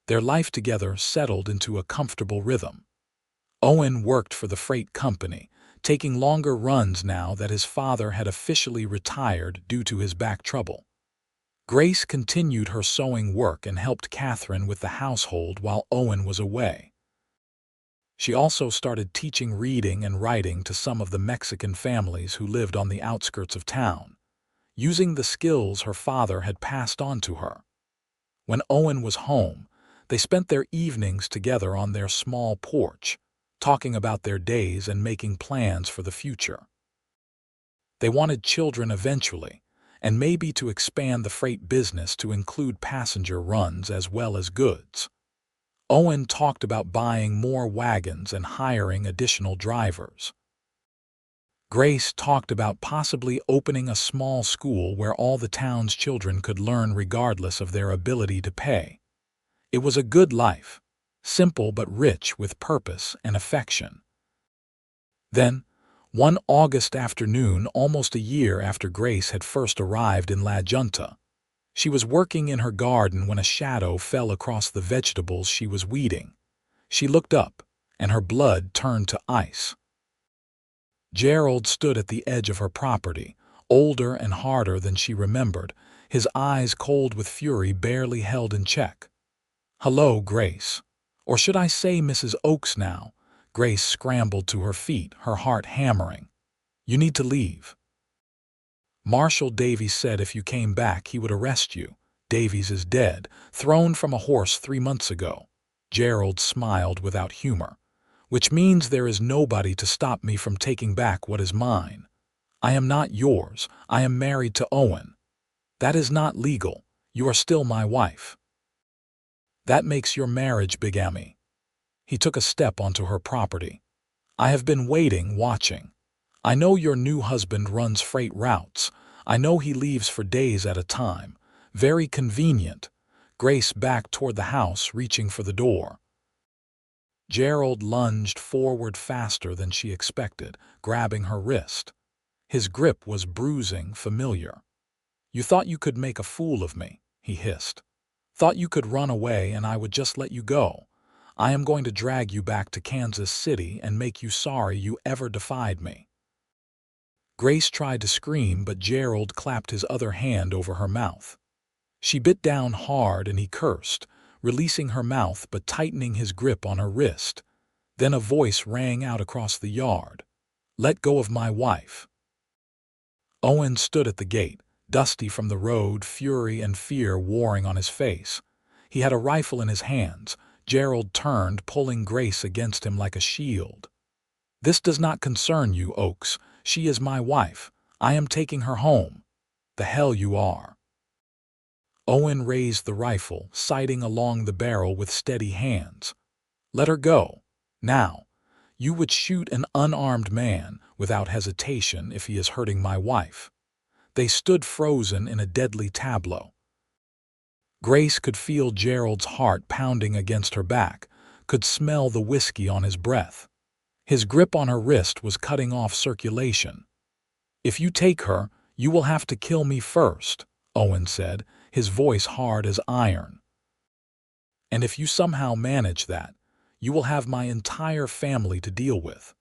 Their life together settled into a comfortable rhythm. Owen worked for the freight company, taking longer runs now that his father had officially retired due to his back trouble. Grace continued her sewing work and helped Catherine with the household while Owen was away. She also started teaching reading and writing to some of the Mexican families who lived on the outskirts of town, using the skills her father had passed on to her. When Owen was home, they spent their evenings together on their small porch, talking about their days and making plans for the future. They wanted children eventually, and maybe to expand the freight business to include passenger runs as well as goods. Owen talked about buying more wagons and hiring additional drivers. Grace talked about possibly opening a small school where all the town's children could learn regardless of their ability to pay. It was a good life, simple but rich with purpose and affection. Then, one August afternoon, almost a year after Grace had first arrived in La Junta, she was working in her garden when a shadow fell across the vegetables she was weeding. She looked up, and her blood turned to ice. Gerald stood at the edge of her property, older and harder than she remembered, his eyes cold with fury barely held in check. "Hello, Grace. Or should I say Mrs. Oakes now?" Grace scrambled to her feet, her heart hammering. "You need to leave." "Marshal Davies said if you came back he would arrest you. Davies is dead, thrown from a horse 3 months ago." Gerald smiled without humor. "Which means there is nobody to stop me from taking back what is mine. I am not yours. I am married to Owen. That is not legal. You are still my wife." "That makes your marriage bigamy." He took a step onto her property. "I have been waiting, watching. I know your new husband runs freight routes. I know he leaves for days at a time. Very convenient." Grace backed toward the house, reaching for the door. Gerald lunged forward faster than she expected, grabbing her wrist. His grip was bruising, familiar. "You thought you could make a fool of me," he hissed. "Thought you could run away and I would just let you go. I am going to drag you back to Kansas City and make you sorry you ever defied me." Grace tried to scream, but Gerald clapped his other hand over her mouth. She bit down hard and he cursed, releasing her mouth but tightening his grip on her wrist. Then a voice rang out across the yard. "Let go of my wife." Owen stood at the gate, dusty from the road, fury and fear warring on his face. He had a rifle in his hands. Gerald turned, pulling Grace against him like a shield. "This does not concern you, Oakes. She is my wife. I am taking her home." "The hell you are." Owen raised the rifle, sighting along the barrel with steady hands. "Let her go. Now. You would shoot an unarmed man without hesitation if he is hurting my wife." They stood frozen in a deadly tableau. Grace could feel Gerald's heart pounding against her back, could smell the whiskey on his breath. His grip on her wrist was cutting off circulation. "If you take her, you will have to kill me first," Owen said, his voice hard as iron. "And if you somehow manage that, you will have my entire family to deal with.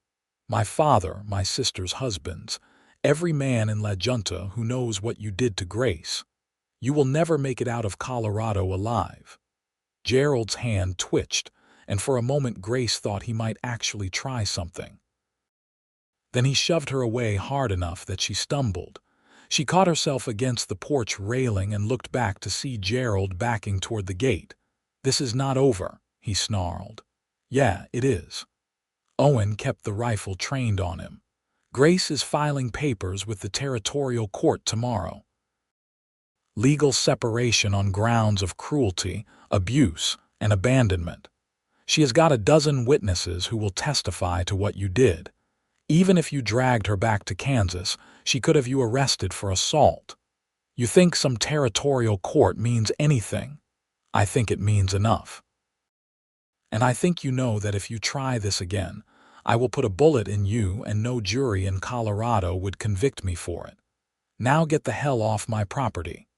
My father, my sister's husbands, every man in La Junta who knows what you did to Grace. You will never make it out of Colorado alive." Gerald's hand twitched, and for a moment Grace thought he might actually try something. Then he shoved her away hard enough that she stumbled. She caught herself against the porch railing and looked back to see Gerald backing toward the gate. "This is not over," he snarled. "Yeah, it is." Owen kept the rifle trained on him. "Grace is filing papers with the territorial court tomorrow. Legal separation on grounds of cruelty, abuse, and abandonment. She has got a dozen witnesses who will testify to what you did. Even if you dragged her back to Kansas, she could have you arrested for assault. You think some territorial court means anything? I think it means enough. And I think you know that if you try this again, I will put a bullet in you and no jury in Colorado would convict me for it. Now get the hell off my property."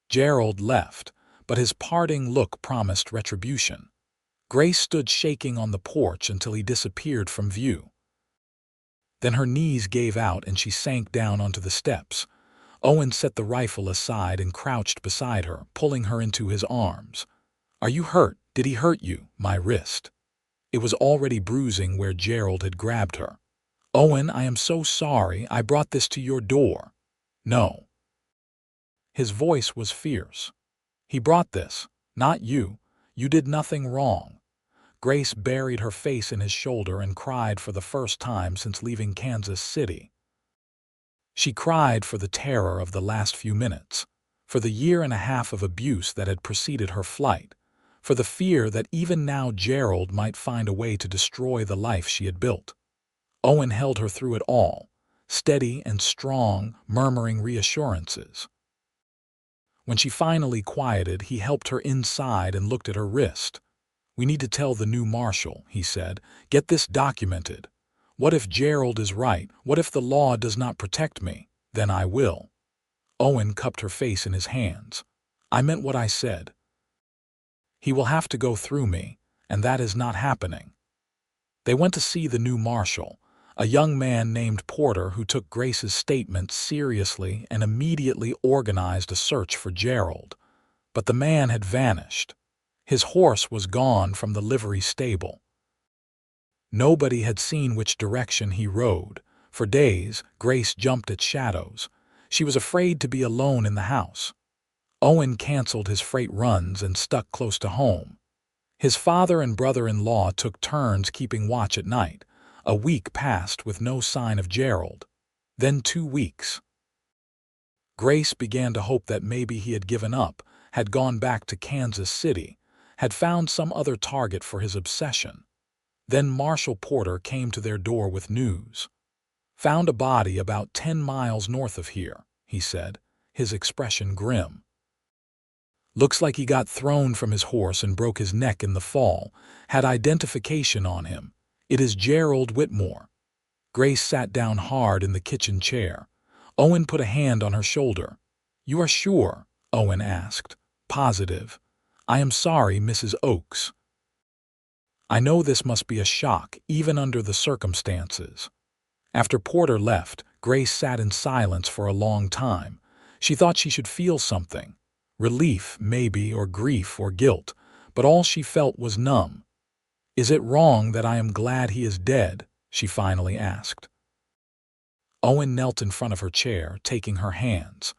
Gerald left, but his parting look promised retribution. Grace stood shaking on the porch until he disappeared from view. Then her knees gave out and she sank down onto the steps. Owen set the rifle aside and crouched beside her, pulling her into his arms. "Are you hurt? Did he hurt you?" "My wrist." It was already bruising where Gerald had grabbed her. "Owen, I am so sorry. I brought this to your door." "No." His voice was fierce. "He brought this, not you. You did nothing wrong." Grace buried her face in his shoulder and cried for the first time since leaving Kansas City. She cried for the terror of the last few minutes, for the 1.5 years of abuse that had preceded her flight, for the fear that even now Gerald might find a way to destroy the life she had built. Owen held her through it all, steady and strong, murmuring reassurances. When she finally quieted, he helped her inside and looked at her wrist. "We need to tell the new marshal," he said. "Get this documented. What if Gerald is right? What if the law does not protect me? Then I will." Owen cupped her face in his hands. "I meant what I said. He will have to go through me, and that is not happening." They went to see the new marshal, a young man named Porter who took Grace's statement seriously and immediately organized a search for Gerald. But the man had vanished. His horse was gone from the livery stable. Nobody had seen which direction he rode. For days, Grace jumped at shadows. She was afraid to be alone in the house. Owen canceled his freight runs and stuck close to home. His father and brother-in-law took turns keeping watch at night. A week passed with no sign of Gerald. Then 2 weeks. Grace began to hope that maybe he had given up, had gone back to Kansas City, had found some other target for his obsession. Then Marshal Porter came to their door with news. "Found a body about 10 miles north of here," he said, his expression grim. "Looks like he got thrown from his horse and broke his neck in the fall. Had identification on him. It is Gerald Whitmore." Grace sat down hard in the kitchen chair. Owen put a hand on her shoulder. "You are sure?" Owen asked. "Positive. I am sorry, Mrs. Oakes. I know this must be a shock, even under the circumstances." After Porter left, Grace sat in silence for a long time. She thought she should feel something. Relief, maybe, or grief, or guilt. But all she felt was numb. "Is it wrong that I am glad he is dead?" she finally asked. Owen knelt in front of her chair, taking her hands.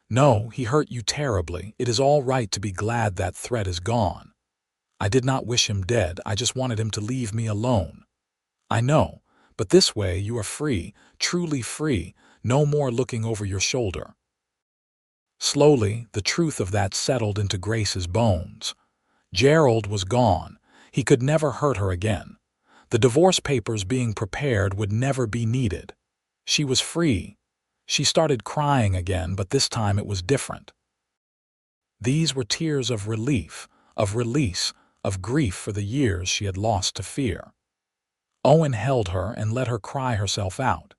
"No, he hurt you terribly. It is all right to be glad that threat is gone. I did not wish him dead. I just wanted him to leave me alone. I know, but this way you are free, truly free, no more looking over your shoulder." Slowly, the truth of that settled into Grace's bones. Gerald was gone. He could never hurt her again. The divorce papers being prepared would never be needed. She was free. She started crying again, but this time it was different. These were tears of relief, of release, of grief for the years she had lost to fear. Owen held her and let her cry herself out.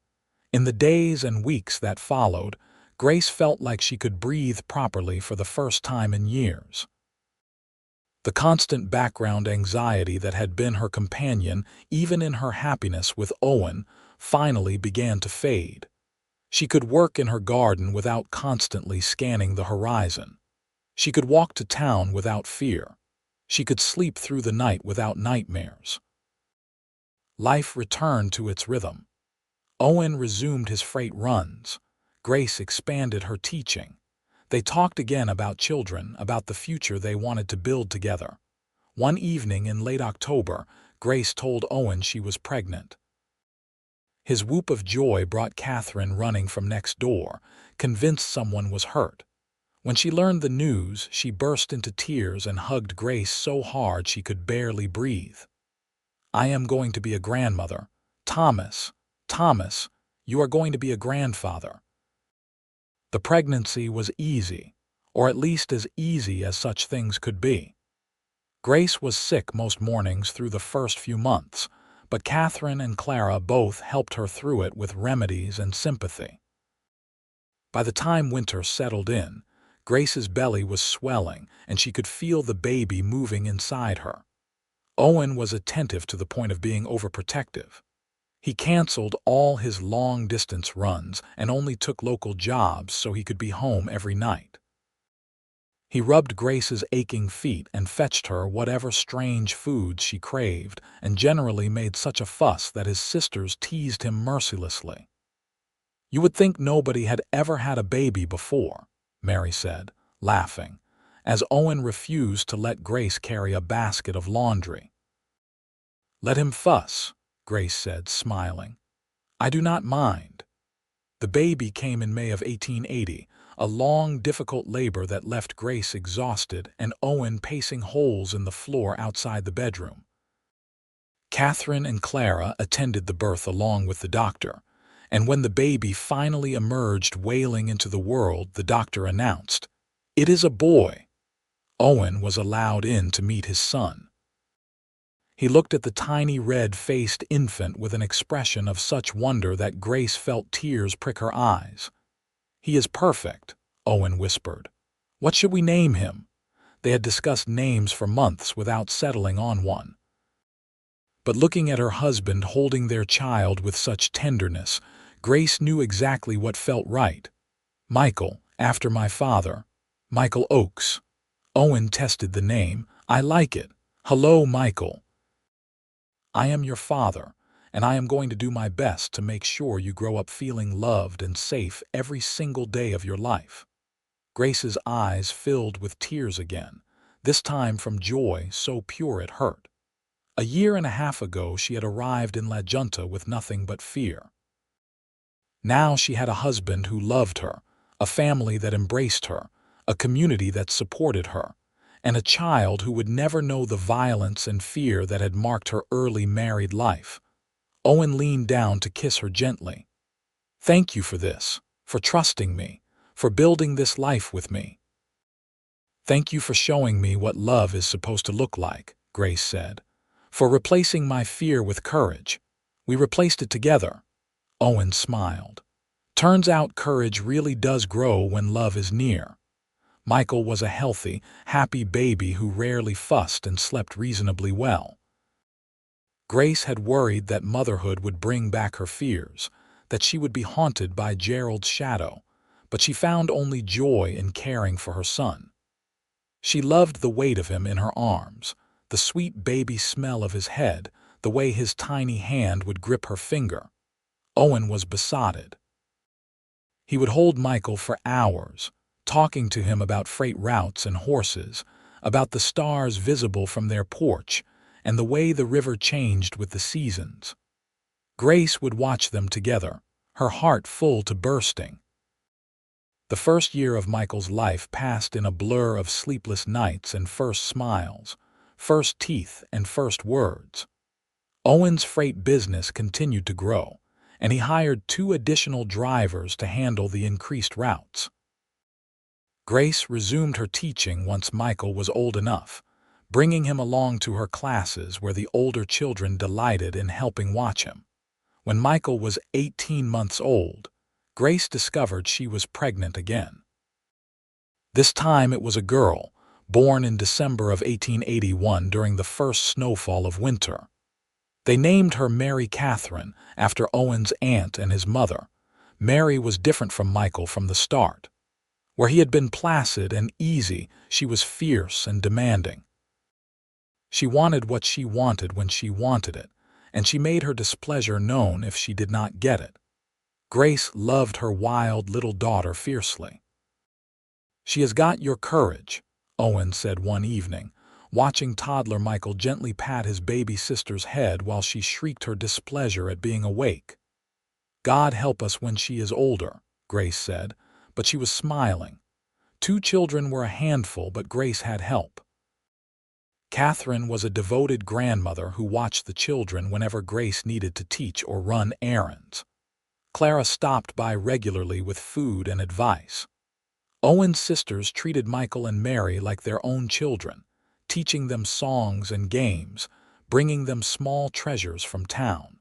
In the days and weeks that followed, Grace felt like she could breathe properly for the first time in years. The constant background anxiety that had been her companion, even in her happiness with Owen, finally began to fade. She could work in her garden without constantly scanning the horizon. She could walk to town without fear. She could sleep through the night without nightmares. Life returned to its rhythm. Owen resumed his freight runs. Grace expanded her teaching. They talked again about children, about the future they wanted to build together. One evening in late October, Grace told Owen she was pregnant. His whoop of joy brought Catherine running from next door, convinced someone was hurt. When she learned the news, she burst into tears and hugged Grace so hard she could barely breathe. "I am going to be a grandmother. Thomas, you are going to be a grandfather." The pregnancy was easy, or at least as easy as such things could be. Grace was sick most mornings through the first few months, but Catherine and Clara both helped her through it with remedies and sympathy. By the time winter settled in, Grace's belly was swelling and she could feel the baby moving inside her. Owen was attentive to the point of being overprotective. He canceled all his long-distance runs and only took local jobs so he could be home every night. He rubbed Grace's aching feet and fetched her whatever strange foods she craved, and generally made such a fuss that his sisters teased him mercilessly. "You would think nobody had ever had a baby before," Mary said, laughing, as Owen refused to let Grace carry a basket of laundry. "Let him fuss," Grace said, smiling. "I do not mind." The baby came in May of 1880, a long, difficult labor that left Grace exhausted and Owen pacing holes in the floor outside the bedroom. Catherine and Clara attended the birth along with the doctor, and when the baby finally emerged wailing into the world, the doctor announced, "It is a boy." Owen was allowed in to meet his son. He looked at the tiny red-faced infant with an expression of such wonder that Grace felt tears prick her eyes. "He is perfect," Owen whispered. "What should we name him?" They had discussed names for months without settling on one. But looking at her husband holding their child with such tenderness, Grace knew exactly what felt right. "Michael, after my father. Michael Oakes." Owen tested the name. "I like it. Hello, Michael. I am your father, and I am going to do my best to make sure you grow up feeling loved and safe every single day of your life." Grace's eyes filled with tears again, this time from joy so pure it hurt. A year and a half ago she had arrived in La Junta with nothing but fear. Now she had a husband who loved her, a family that embraced her, a community that supported her, and a child who would never know the violence and fear that had marked her early married life. Owen leaned down to kiss her gently. "Thank you for this, for trusting me, for building this life with me." "Thank you for showing me what love is supposed to look like," Grace said. "For replacing my fear with courage. We replaced it together." Owen smiled. "Turns out courage really does grow when love is near." Michael was a healthy, happy baby who rarely fussed and slept reasonably well. Grace had worried that motherhood would bring back her fears, that she would be haunted by Gerald's shadow, but she found only joy in caring for her son. She loved the weight of him in her arms, the sweet baby smell of his head, the way his tiny hand would grip her finger. Owen was besotted. He would hold Michael for hours, talking to him about freight routes and horses, about the stars visible from their porch, and the way the river changed with the seasons. Grace would watch them together, her heart full to bursting. The first year of Michael's life passed in a blur of sleepless nights and first smiles, first teeth and first words. Owen's freight business continued to grow, and he hired 2 additional drivers to handle the increased routes. Grace resumed her teaching once Michael was old enough, bringing him along to her classes where the older children delighted in helping watch him. When Michael was 18 months old, Grace discovered she was pregnant again. This time it was a girl, born in December of 1881 during the first snowfall of winter. They named her Mary Catherine after Owen's aunt and his mother. Mary was different from Michael from the start. Where he had been placid and easy, she was fierce and demanding. She wanted what she wanted when she wanted it, and she made her displeasure known if she did not get it. Grace loved her wild little daughter fiercely. "She has got your courage," Owen said one evening, watching toddler Michael gently pat his baby sister's head while she shrieked her displeasure at being awake. "God help us when she is older," Grace said, but she was smiling. 2 children were a handful, but Grace had help. Catherine was a devoted grandmother who watched the children whenever Grace needed to teach or run errands. Clara stopped by regularly with food and advice. Owen's sisters treated Michael and Mary like their own children, teaching them songs and games, bringing them small treasures from town.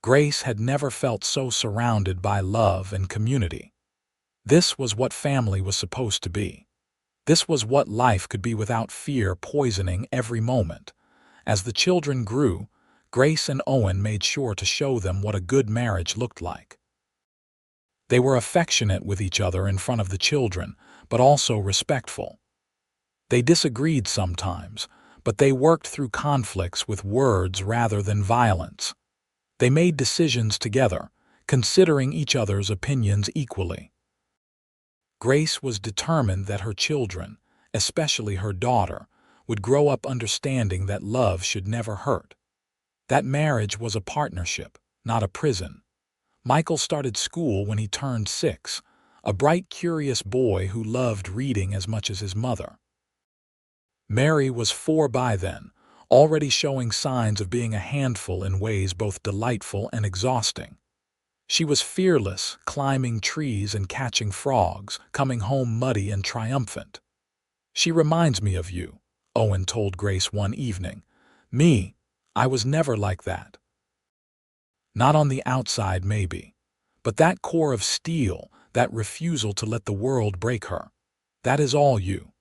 Grace had never felt so surrounded by love and community. This was what family was supposed to be. This was what life could be without fear poisoning every moment. As the children grew, Grace and Owen made sure to show them what a good marriage looked like. They were affectionate with each other in front of the children, but also respectful. They disagreed sometimes, but they worked through conflicts with words rather than violence. They made decisions together, considering each other's opinions equally. Grace was determined that her children, especially her daughter, would grow up understanding that love should never hurt. That marriage was a partnership, not a prison. Michael started school when he turned 6, a bright, curious boy who loved reading as much as his mother. Mary was 4 by then, already showing signs of being a handful in ways both delightful and exhausting. She was fearless, climbing trees and catching frogs, coming home muddy and triumphant. "She reminds me of you," Owen told Grace one evening. "Me, I was never like that. Not on the outside, maybe. But that core of steel, that refusal to let the world break her, that is all you."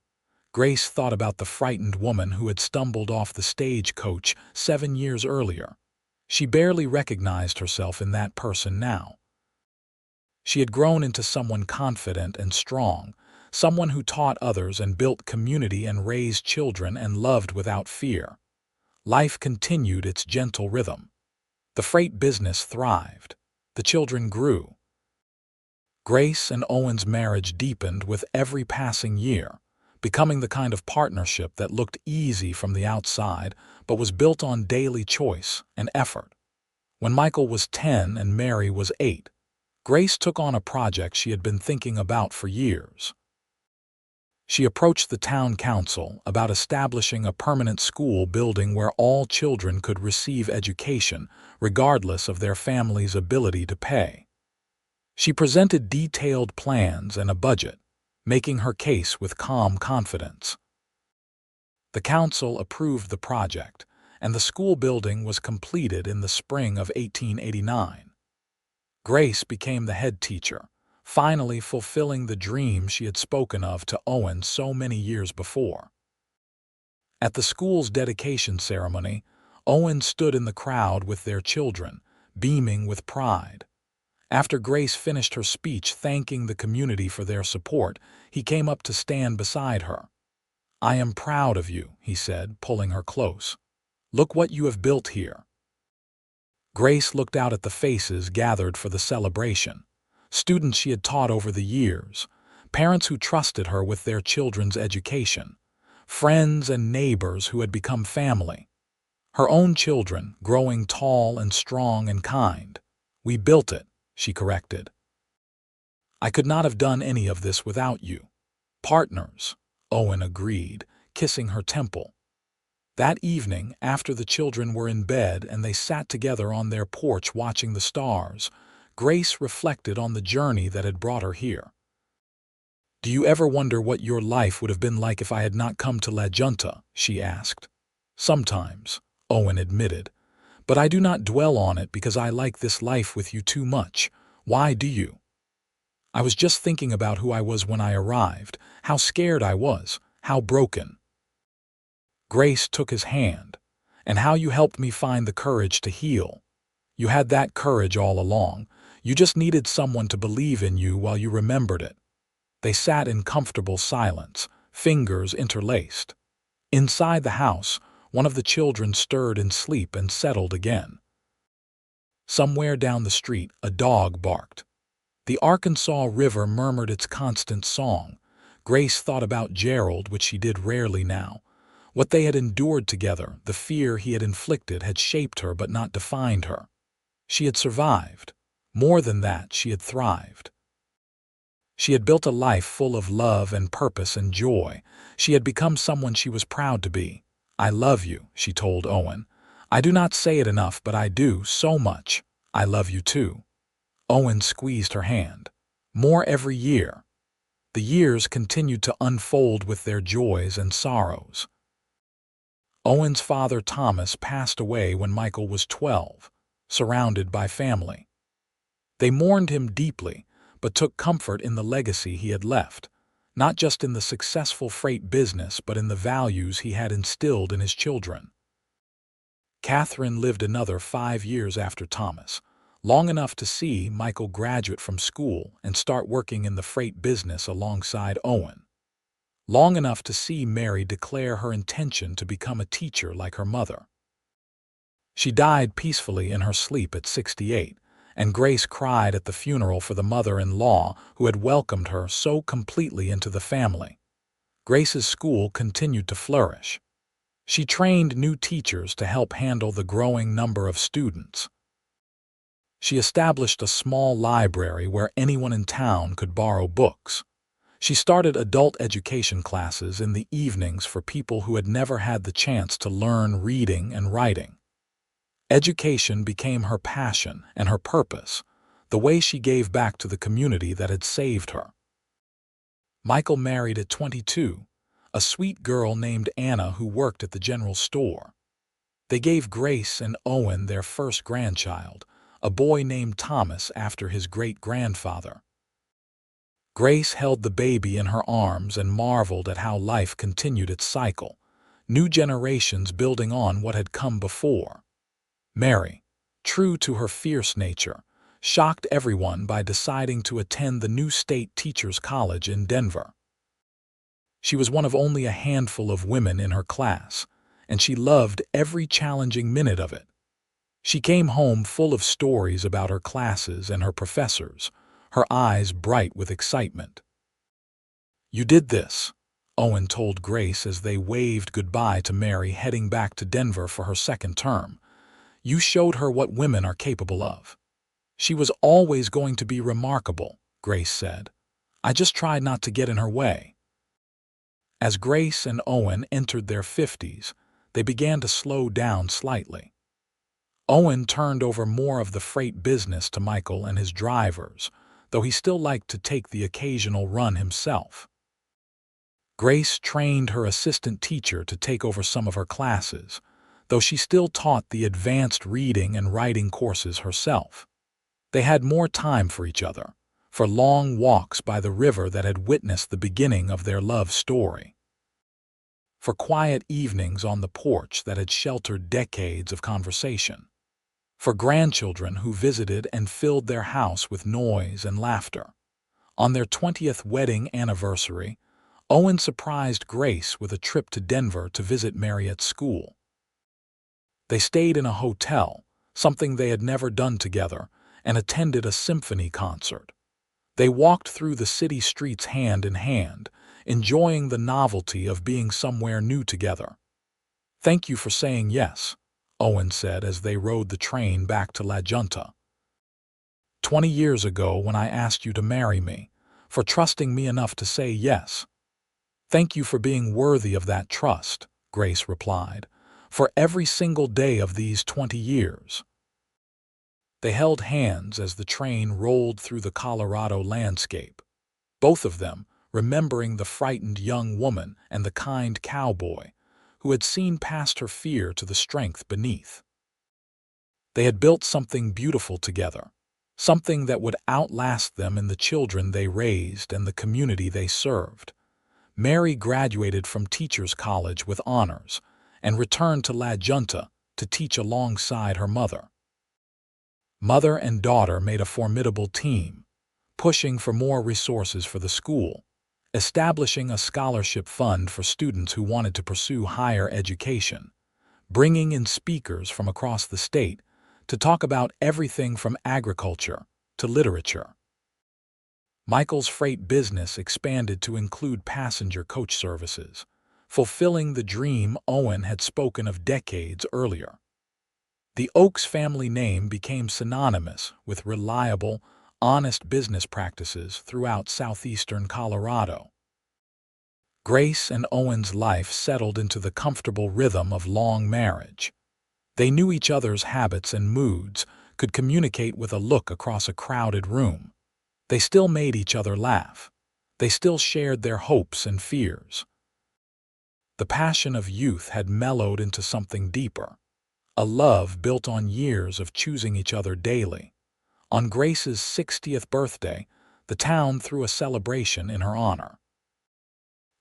Grace thought about the frightened woman who had stumbled off the stagecoach 7 years earlier. She barely recognized herself in that person now. She had grown into someone confident and strong, someone who taught others and built community and raised children and loved without fear. Life continued its gentle rhythm. The freight business thrived. The children grew. Grace and Owen's marriage deepened with every passing year, becoming the kind of partnership that looked easy from the outside but was built on daily choice and effort. When Michael was 10 and Mary was 8, Grace took on a project she had been thinking about for years. She approached the town council about establishing a permanent school building where all children could receive education, regardless of their family's ability to pay. She presented detailed plans and a budget, making her case with calm confidence. The council approved the project, and the school building was completed in the spring of 1889. Grace became the head teacher, finally fulfilling the dream she had spoken of to Owen so many years before. At the school's dedication ceremony, Owen stood in the crowd with their children, beaming with pride. After Grace finished her speech thanking the community for their support, he came up to stand beside her. "I am proud of you," he said, pulling her close. "Look what you have built here." Grace looked out at the faces gathered for the celebration. Students she had taught over the years, parents who trusted her with their children's education, friends and neighbors who had become family. Her own children, growing tall and strong and kind. "We built it," she corrected. "I could not have done any of this without you." "Partners," Owen agreed, kissing her temple. That evening, after the children were in bed and they sat together on their porch watching the stars, Grace reflected on the journey that had brought her here. "Do you ever wonder what your life would have been like if I had not come to La Junta?" she asked. "Sometimes," Owen admitted, "but I do not dwell on it because I like this life with you too much. Why do you?" "I was just thinking about who I was when I arrived, how scared I was, how broken." Grace took his hand. "And how you helped me find the courage to heal. You had that courage all along. You just needed someone to believe in you while you remembered it." They sat in comfortable silence, fingers interlaced. Inside the house, one of the children stirred in sleep and settled again. Somewhere down the street, a dog barked. The Arkansas River murmured its constant song. Grace thought about Gerald, which she did rarely now. What they had endured together, the fear he had inflicted, had shaped her but not defined her. She had survived. More than that, she had thrived. She had built a life full of love and purpose and joy. She had become someone she was proud to be. "I love you," she told Owen. "I do not say it enough, but I do, so much. I love you too." Owen squeezed her hand. More every year. The years continued to unfold with their joys and sorrows. Owen's father Thomas passed away when Michael was 12, surrounded by family. They mourned him deeply, but took comfort in the legacy he had left, not just in the successful freight business but in the values he had instilled in his children. Catherine lived another 5 years after Thomas, long enough to see Michael graduate from school and start working in the freight business alongside Owen. Long enough to see Mary declare her intention to become a teacher like her mother. She died peacefully in her sleep at 68, and Grace cried at the funeral for the mother-in-law who had welcomed her so completely into the family. Grace's school continued to flourish. She trained new teachers to help handle the growing number of students. She established a small library where anyone in town could borrow books. She started adult education classes in the evenings for people who had never had the chance to learn reading and writing. Education became her passion and her purpose, the way she gave back to the community that had saved her. Michael married at 22, a sweet girl named Anna who worked at the general store. They gave Grace and Owen their first grandchild, a boy named Thomas after his great-grandfather. Grace held the baby in her arms and marveled at how life continued its cycle, new generations building on what had come before. Mary, true to her fierce nature, shocked everyone by deciding to attend the new state teachers' college in Denver. She was one of only a handful of women in her class, and she loved every challenging minute of it. She came home full of stories about her classes and her professors, her eyes bright with excitement. "You did this," Owen told Grace as they waved goodbye to Mary heading back to Denver for her second term. "You showed her what women are capable of." "She was always going to be remarkable," Grace said. "I just tried not to get in her way." As Grace and Owen entered their 50s, they began to slow down slightly. Owen turned over more of the freight business to Michael and his drivers, though he still liked to take the occasional run himself. Grace trained her assistant teacher to take over some of her classes, though she still taught the advanced reading and writing courses herself. They had more time for each other, for long walks by the river that had witnessed the beginning of their love story, for quiet evenings on the porch that had sheltered decades of conversation, for grandchildren who visited and filled their house with noise and laughter. On their 20th wedding anniversary, Owen surprised Grace with a trip to Denver to visit Mary at school. They stayed in a hotel, something they had never done together, and attended a symphony concert. They walked through the city streets hand in hand, enjoying the novelty of being somewhere new together. "Thank you for saying yes," Owen said as they rode the train back to La Junta. 20 years ago when I asked you to marry me, for trusting me enough to say yes." "Thank you for being worthy of that trust," Grace replied, "for every single day of these 20 years. They held hands as the train rolled through the Colorado landscape, both of them remembering the frightened young woman and the kind cowboy who had seen past her fear to the strength beneath. They had built something beautiful together, something that would outlast them and the children they raised and the community they served. Mary graduated from Teachers College with honors and returned to La Junta to teach alongside her mother. Mother and daughter made a formidable team, pushing for more resources for the school, establishing a scholarship fund for students who wanted to pursue higher education, bringing in speakers from across the state to talk about everything from agriculture to literature. Michael's freight business expanded to include passenger coach services, fulfilling the dream Owen had spoken of decades earlier. The Oakes family name became synonymous with reliable, honest business practices throughout southeastern Colorado. Grace and Owen's life settled into the comfortable rhythm of long marriage. They knew each other's habits and moods, could communicate with a look across a crowded room. They still made each other laugh. They still shared their hopes and fears. The passion of youth had mellowed into something deeper, a love built on years of choosing each other daily. On Grace's 60th birthday, the town threw a celebration in her honor.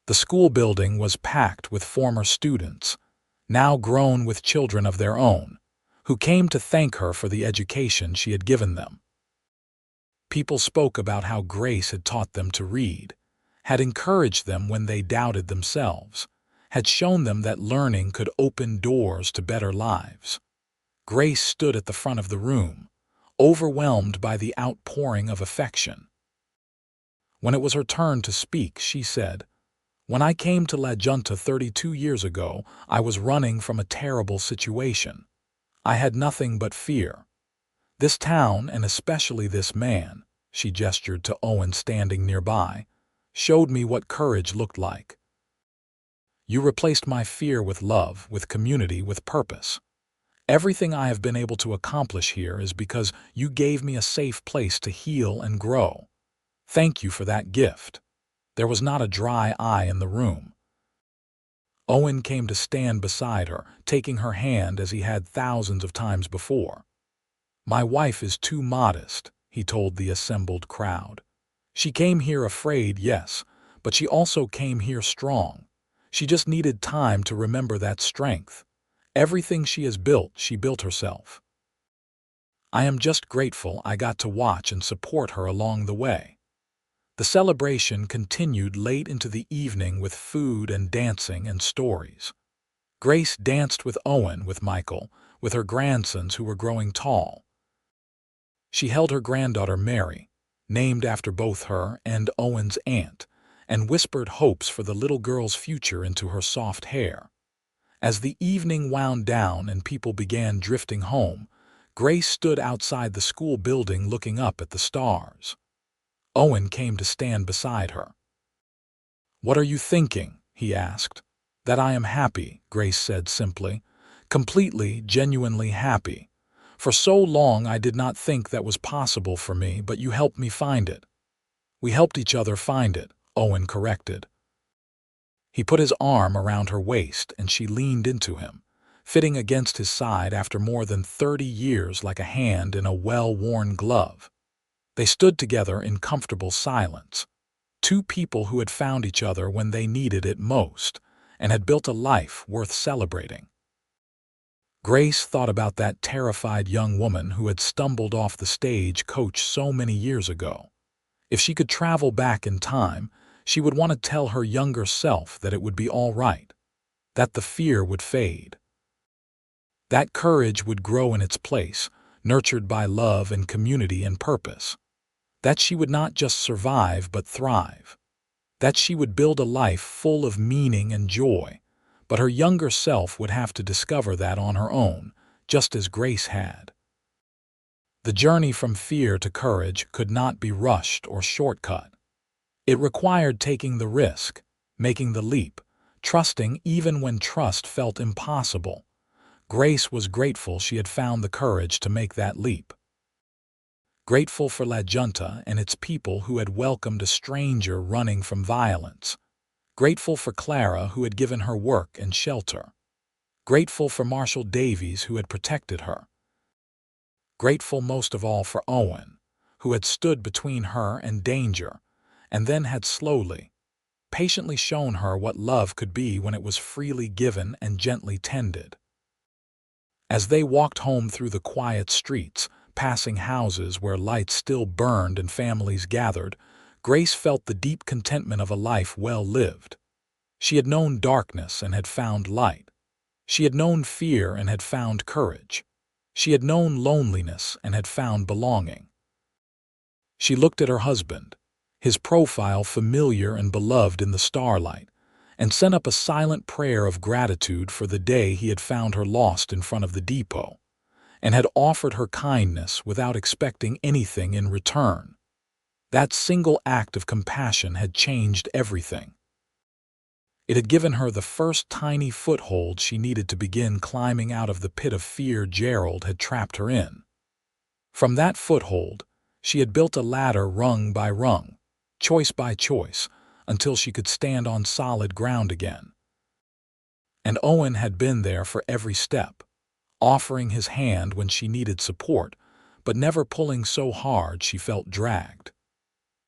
The school building was packed with former students, now grown with children of their own, who came to thank her for the education she had given them. People spoke about how Grace had taught them to read, had encouraged them when they doubted themselves, had shown them that learning could open doors to better lives. Grace stood at the front of the room, overwhelmed by the outpouring of affection. When it was her turn to speak, she said, "When I came to La Junta 32 years ago, I was running from a terrible situation. I had nothing but fear. This town, and especially this man," she gestured to Owen standing nearby, "showed me what courage looked like. You replaced my fear with love, with community, with purpose. Everything I have been able to accomplish here is because you gave me a safe place to heal and grow. Thank you for that gift." There was not a dry eye in the room. Owen came to stand beside her, taking her hand as he had thousands of times before. "My wife is too modest," he told the assembled crowd. "She came here afraid, yes, but she also came here strong. She just needed time to remember that strength. Everything she has built, she built herself. I am just grateful I got to watch and support her along the way." The celebration continued late into the evening with food and dancing and stories. Grace danced with Owen, with Michael, with her grandsons who were growing tall. She held her granddaughter Mary, named after both her and Owen's aunt, and whispered hopes for the little girl's future into her soft hair. As the evening wound down and people began drifting home, Grace stood outside the school building looking up at the stars. Owen came to stand beside her. "What are you thinking?" he asked. "That I am happy," Grace said simply. "Completely, genuinely happy. For so long I did not think that was possible for me, but you helped me find it." "We helped each other find it," Owen corrected. He put his arm around her waist and she leaned into him, fitting against his side after more than 30 years like a hand in a well-worn glove. They stood together in comfortable silence, two people who had found each other when they needed it most and had built a life worth celebrating. Grace thought about that terrified young woman who had stumbled off the stage coach so many years ago. If she could travel back in time, she would want to tell her younger self that it would be all right, that the fear would fade, that courage would grow in its place, nurtured by love and community and purpose, that she would not just survive but thrive, that she would build a life full of meaning and joy, but her younger self would have to discover that on her own, just as Grace had. The journey from fear to courage could not be rushed or shortcut. It required taking the risk, making the leap, trusting even when trust felt impossible. Grace was grateful she had found the courage to make that leap. Grateful for La Junta and its people who had welcomed a stranger running from violence. Grateful for Clara who had given her work and shelter. Grateful for Marshall Davies who had protected her. Grateful most of all for Owen, who had stood between her and danger, and then had slowly, patiently shown her what love could be when it was freely given and gently tended. As they walked home through the quiet streets, passing houses where lights still burned and families gathered, Grace felt the deep contentment of a life well lived. She had known darkness and had found light. She had known fear and had found courage. She had known loneliness and had found belonging. She looked at her husband, his profile familiar and beloved in the starlight, and sent up a silent prayer of gratitude for the day he had found her lost in front of the depot, and had offered her kindness without expecting anything in return. That single act of compassion had changed everything. It had given her the first tiny foothold she needed to begin climbing out of the pit of fear Gerald had trapped her in. From that foothold, she had built a ladder rung by rung, choice by choice, until she could stand on solid ground again. And Owen had been there for every step, offering his hand when she needed support, but never pulling so hard she felt dragged.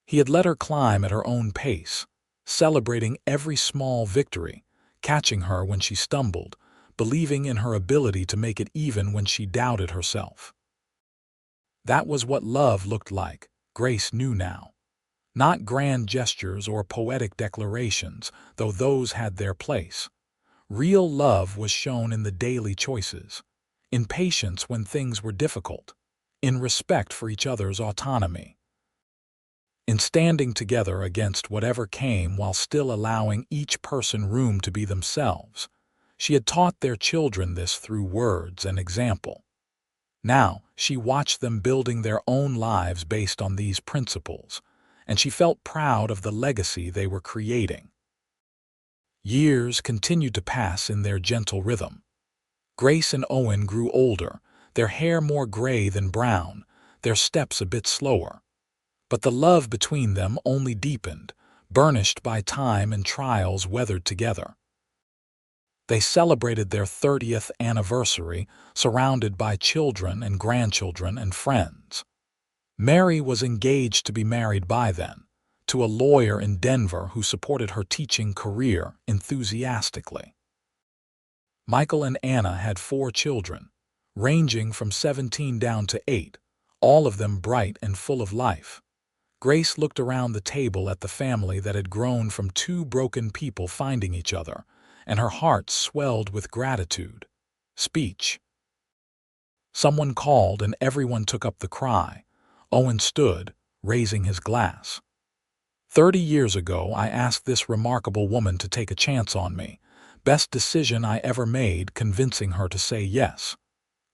He had let her climb at her own pace, celebrating every small victory, catching her when she stumbled, believing in her ability to make it even when she doubted herself. That was what love looked like, Grace knew now. Not grand gestures or poetic declarations, though those had their place. Real love was shown in the daily choices, in patience when things were difficult, in respect for each other's autonomy, in standing together against whatever came while still allowing each person room to be themselves. She had taught their children this through words and example. Now she watched them building their own lives based on these principles, and she felt proud of the legacy they were creating. Years continued to pass in their gentle rhythm. Grace and Owen grew older, their hair more gray than brown, their steps a bit slower. But the love between them only deepened, burnished by time and trials weathered together. They celebrated their 30th anniversary, surrounded by children and grandchildren and friends. Mary was engaged to be married by then, to a lawyer in Denver who supported her teaching career enthusiastically. Michael and Anna had 4 children, ranging from 17 down to 8, all of them bright and full of life. Grace looked around the table at the family that had grown from 2 broken people finding each other, and her heart swelled with gratitude. Speech. Someone called and everyone took up the cry. Owen stood, raising his glass. 30 years ago, I asked this remarkable woman to take a chance on me. Best decision I ever made, convincing her to say yes.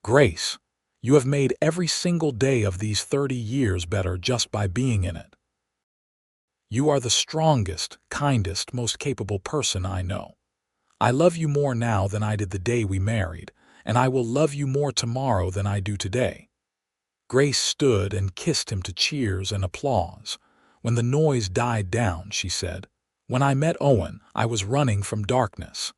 Grace, you have made every single day of these 30 years better just by being in it. You are the strongest, kindest, most capable person I know. I love you more now than I did the day we married, and I will love you more tomorrow than I do today. Grace stood and kissed him to cheers and applause. When the noise died down, she said, "When I met Owen, I was running from darkness.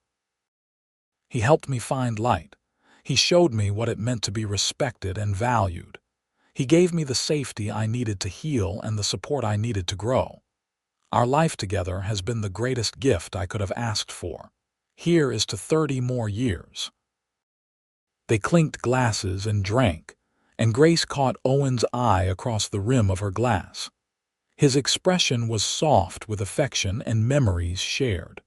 He helped me find light. He showed me what it meant to be respected and valued. He gave me the safety I needed to heal and the support I needed to grow. Our life together has been the greatest gift I could have asked for. Here is to 30 more years." They clinked glasses and drank, and Grace caught Owen's eye across the rim of her glass. His expression was soft with affection and memories shared.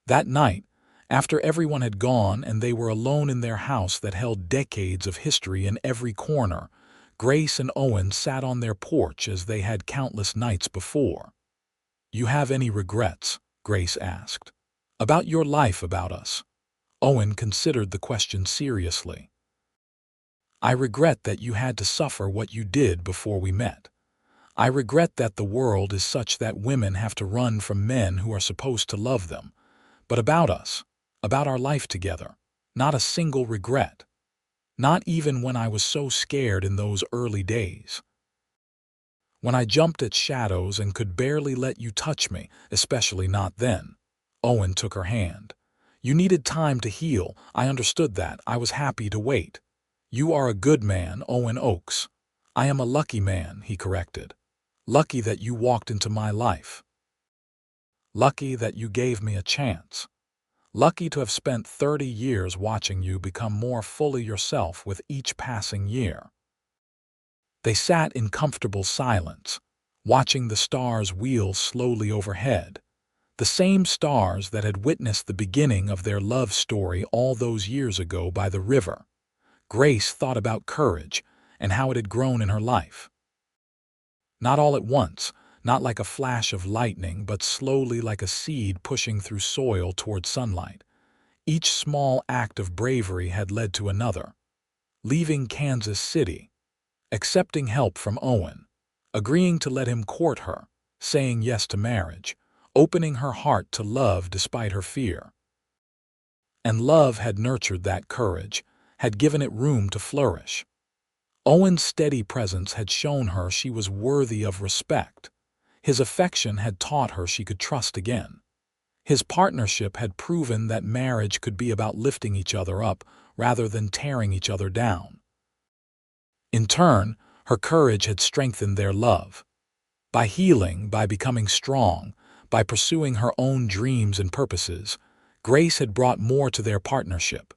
That night, after everyone had gone and they were alone in their house that held decades of history in every corner, Grace and Owen sat on their porch as they had countless nights before. "You have any regrets?" Grace asked. "About your life, about us?" Owen considered the question seriously. "I regret that you had to suffer what you did before we met. I regret that the world is such that women have to run from men who are supposed to love them. But about us, about our life together, not a single regret. Not even when I was so scared in those early days. When I jumped at shadows and could barely let you touch me, especially not then." Owen took her hand. "You needed time to heal. I understood that. I was happy to wait. You are a good man, Owen Oakes." "I am a lucky man," he corrected. "Lucky that you walked into my life. Lucky that you gave me a chance. Lucky to have spent 30 years watching you become more fully yourself with each passing year." They sat in comfortable silence, watching the stars wheel slowly overhead, the same stars that had witnessed the beginning of their love story all those years ago by the river. Grace thought about courage and how it had grown in her life. Not all at once, not like a flash of lightning, but slowly like a seed pushing through soil toward sunlight. Each small act of bravery had led to another. Leaving Kansas City, accepting help from Owen, agreeing to let him court her, saying yes to marriage, opening her heart to love despite her fear. And love had nurtured that courage, had given it room to flourish. Owen's steady presence had shown her she was worthy of respect. His affection had taught her she could trust again. His partnership had proven that marriage could be about lifting each other up rather than tearing each other down. In turn, her courage had strengthened their love. By healing, by becoming strong, by pursuing her own dreams and purposes, Grace had brought more to their partnership.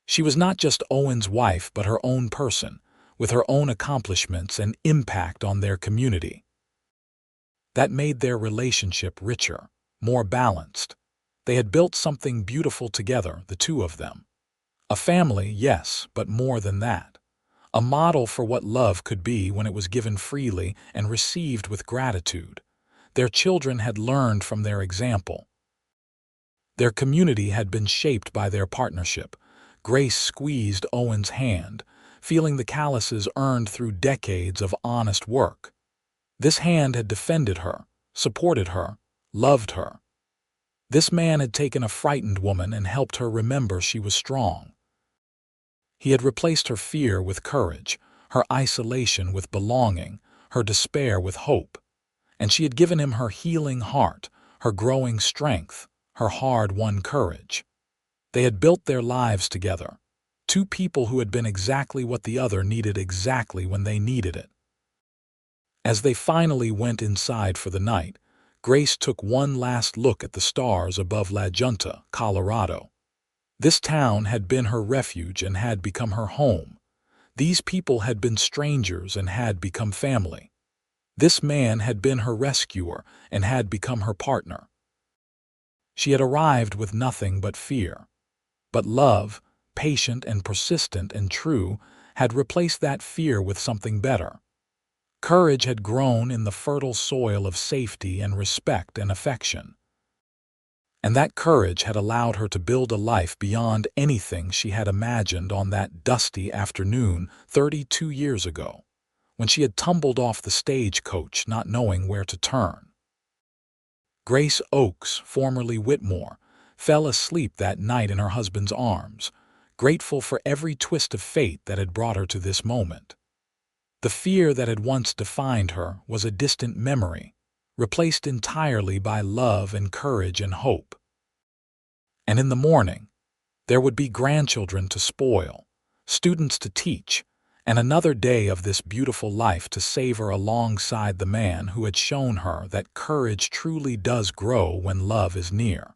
She was not just Owen's wife, but her own person, with her own accomplishments and impact on their community. That made their relationship richer, more balanced. They had built something beautiful together, the two of them. A family, yes, but more than that. A model for what love could be when it was given freely and received with gratitude. Their children had learned from their example. Their community had been shaped by their partnership. Grace squeezed Owen's hand, feeling the calluses earned through decades of honest work. This hand had defended her, supported her, loved her. This man had taken a frightened woman and helped her remember she was strong. He had replaced her fear with courage, her isolation with belonging, her despair with hope, and she had given him her healing heart, her growing strength, her hard-won courage. They had built their lives together, two people who had been exactly what the other needed exactly when they needed it. As they finally went inside for the night, Grace took one last look at the stars above La Junta, Colorado. This town had been her refuge and had become her home. These people had been strangers and had become family. This man had been her rescuer and had become her partner. She had arrived with nothing but fear. But love, patient and persistent and true, had replaced that fear with something better. Courage had grown in the fertile soil of safety and respect and affection. And that courage had allowed her to build a life beyond anything she had imagined on that dusty afternoon 32 years ago, when she had tumbled off the stagecoach not knowing where to turn. Grace Oakes, formerly Whitmore, fell asleep that night in her husband's arms, grateful for every twist of fate that had brought her to this moment. The fear that had once defined her was a distant memory, replaced entirely by love and courage and hope. And in the morning, there would be grandchildren to spoil, students to teach, and another day of this beautiful life to savor alongside the man who had shown her that courage truly does grow when love is near.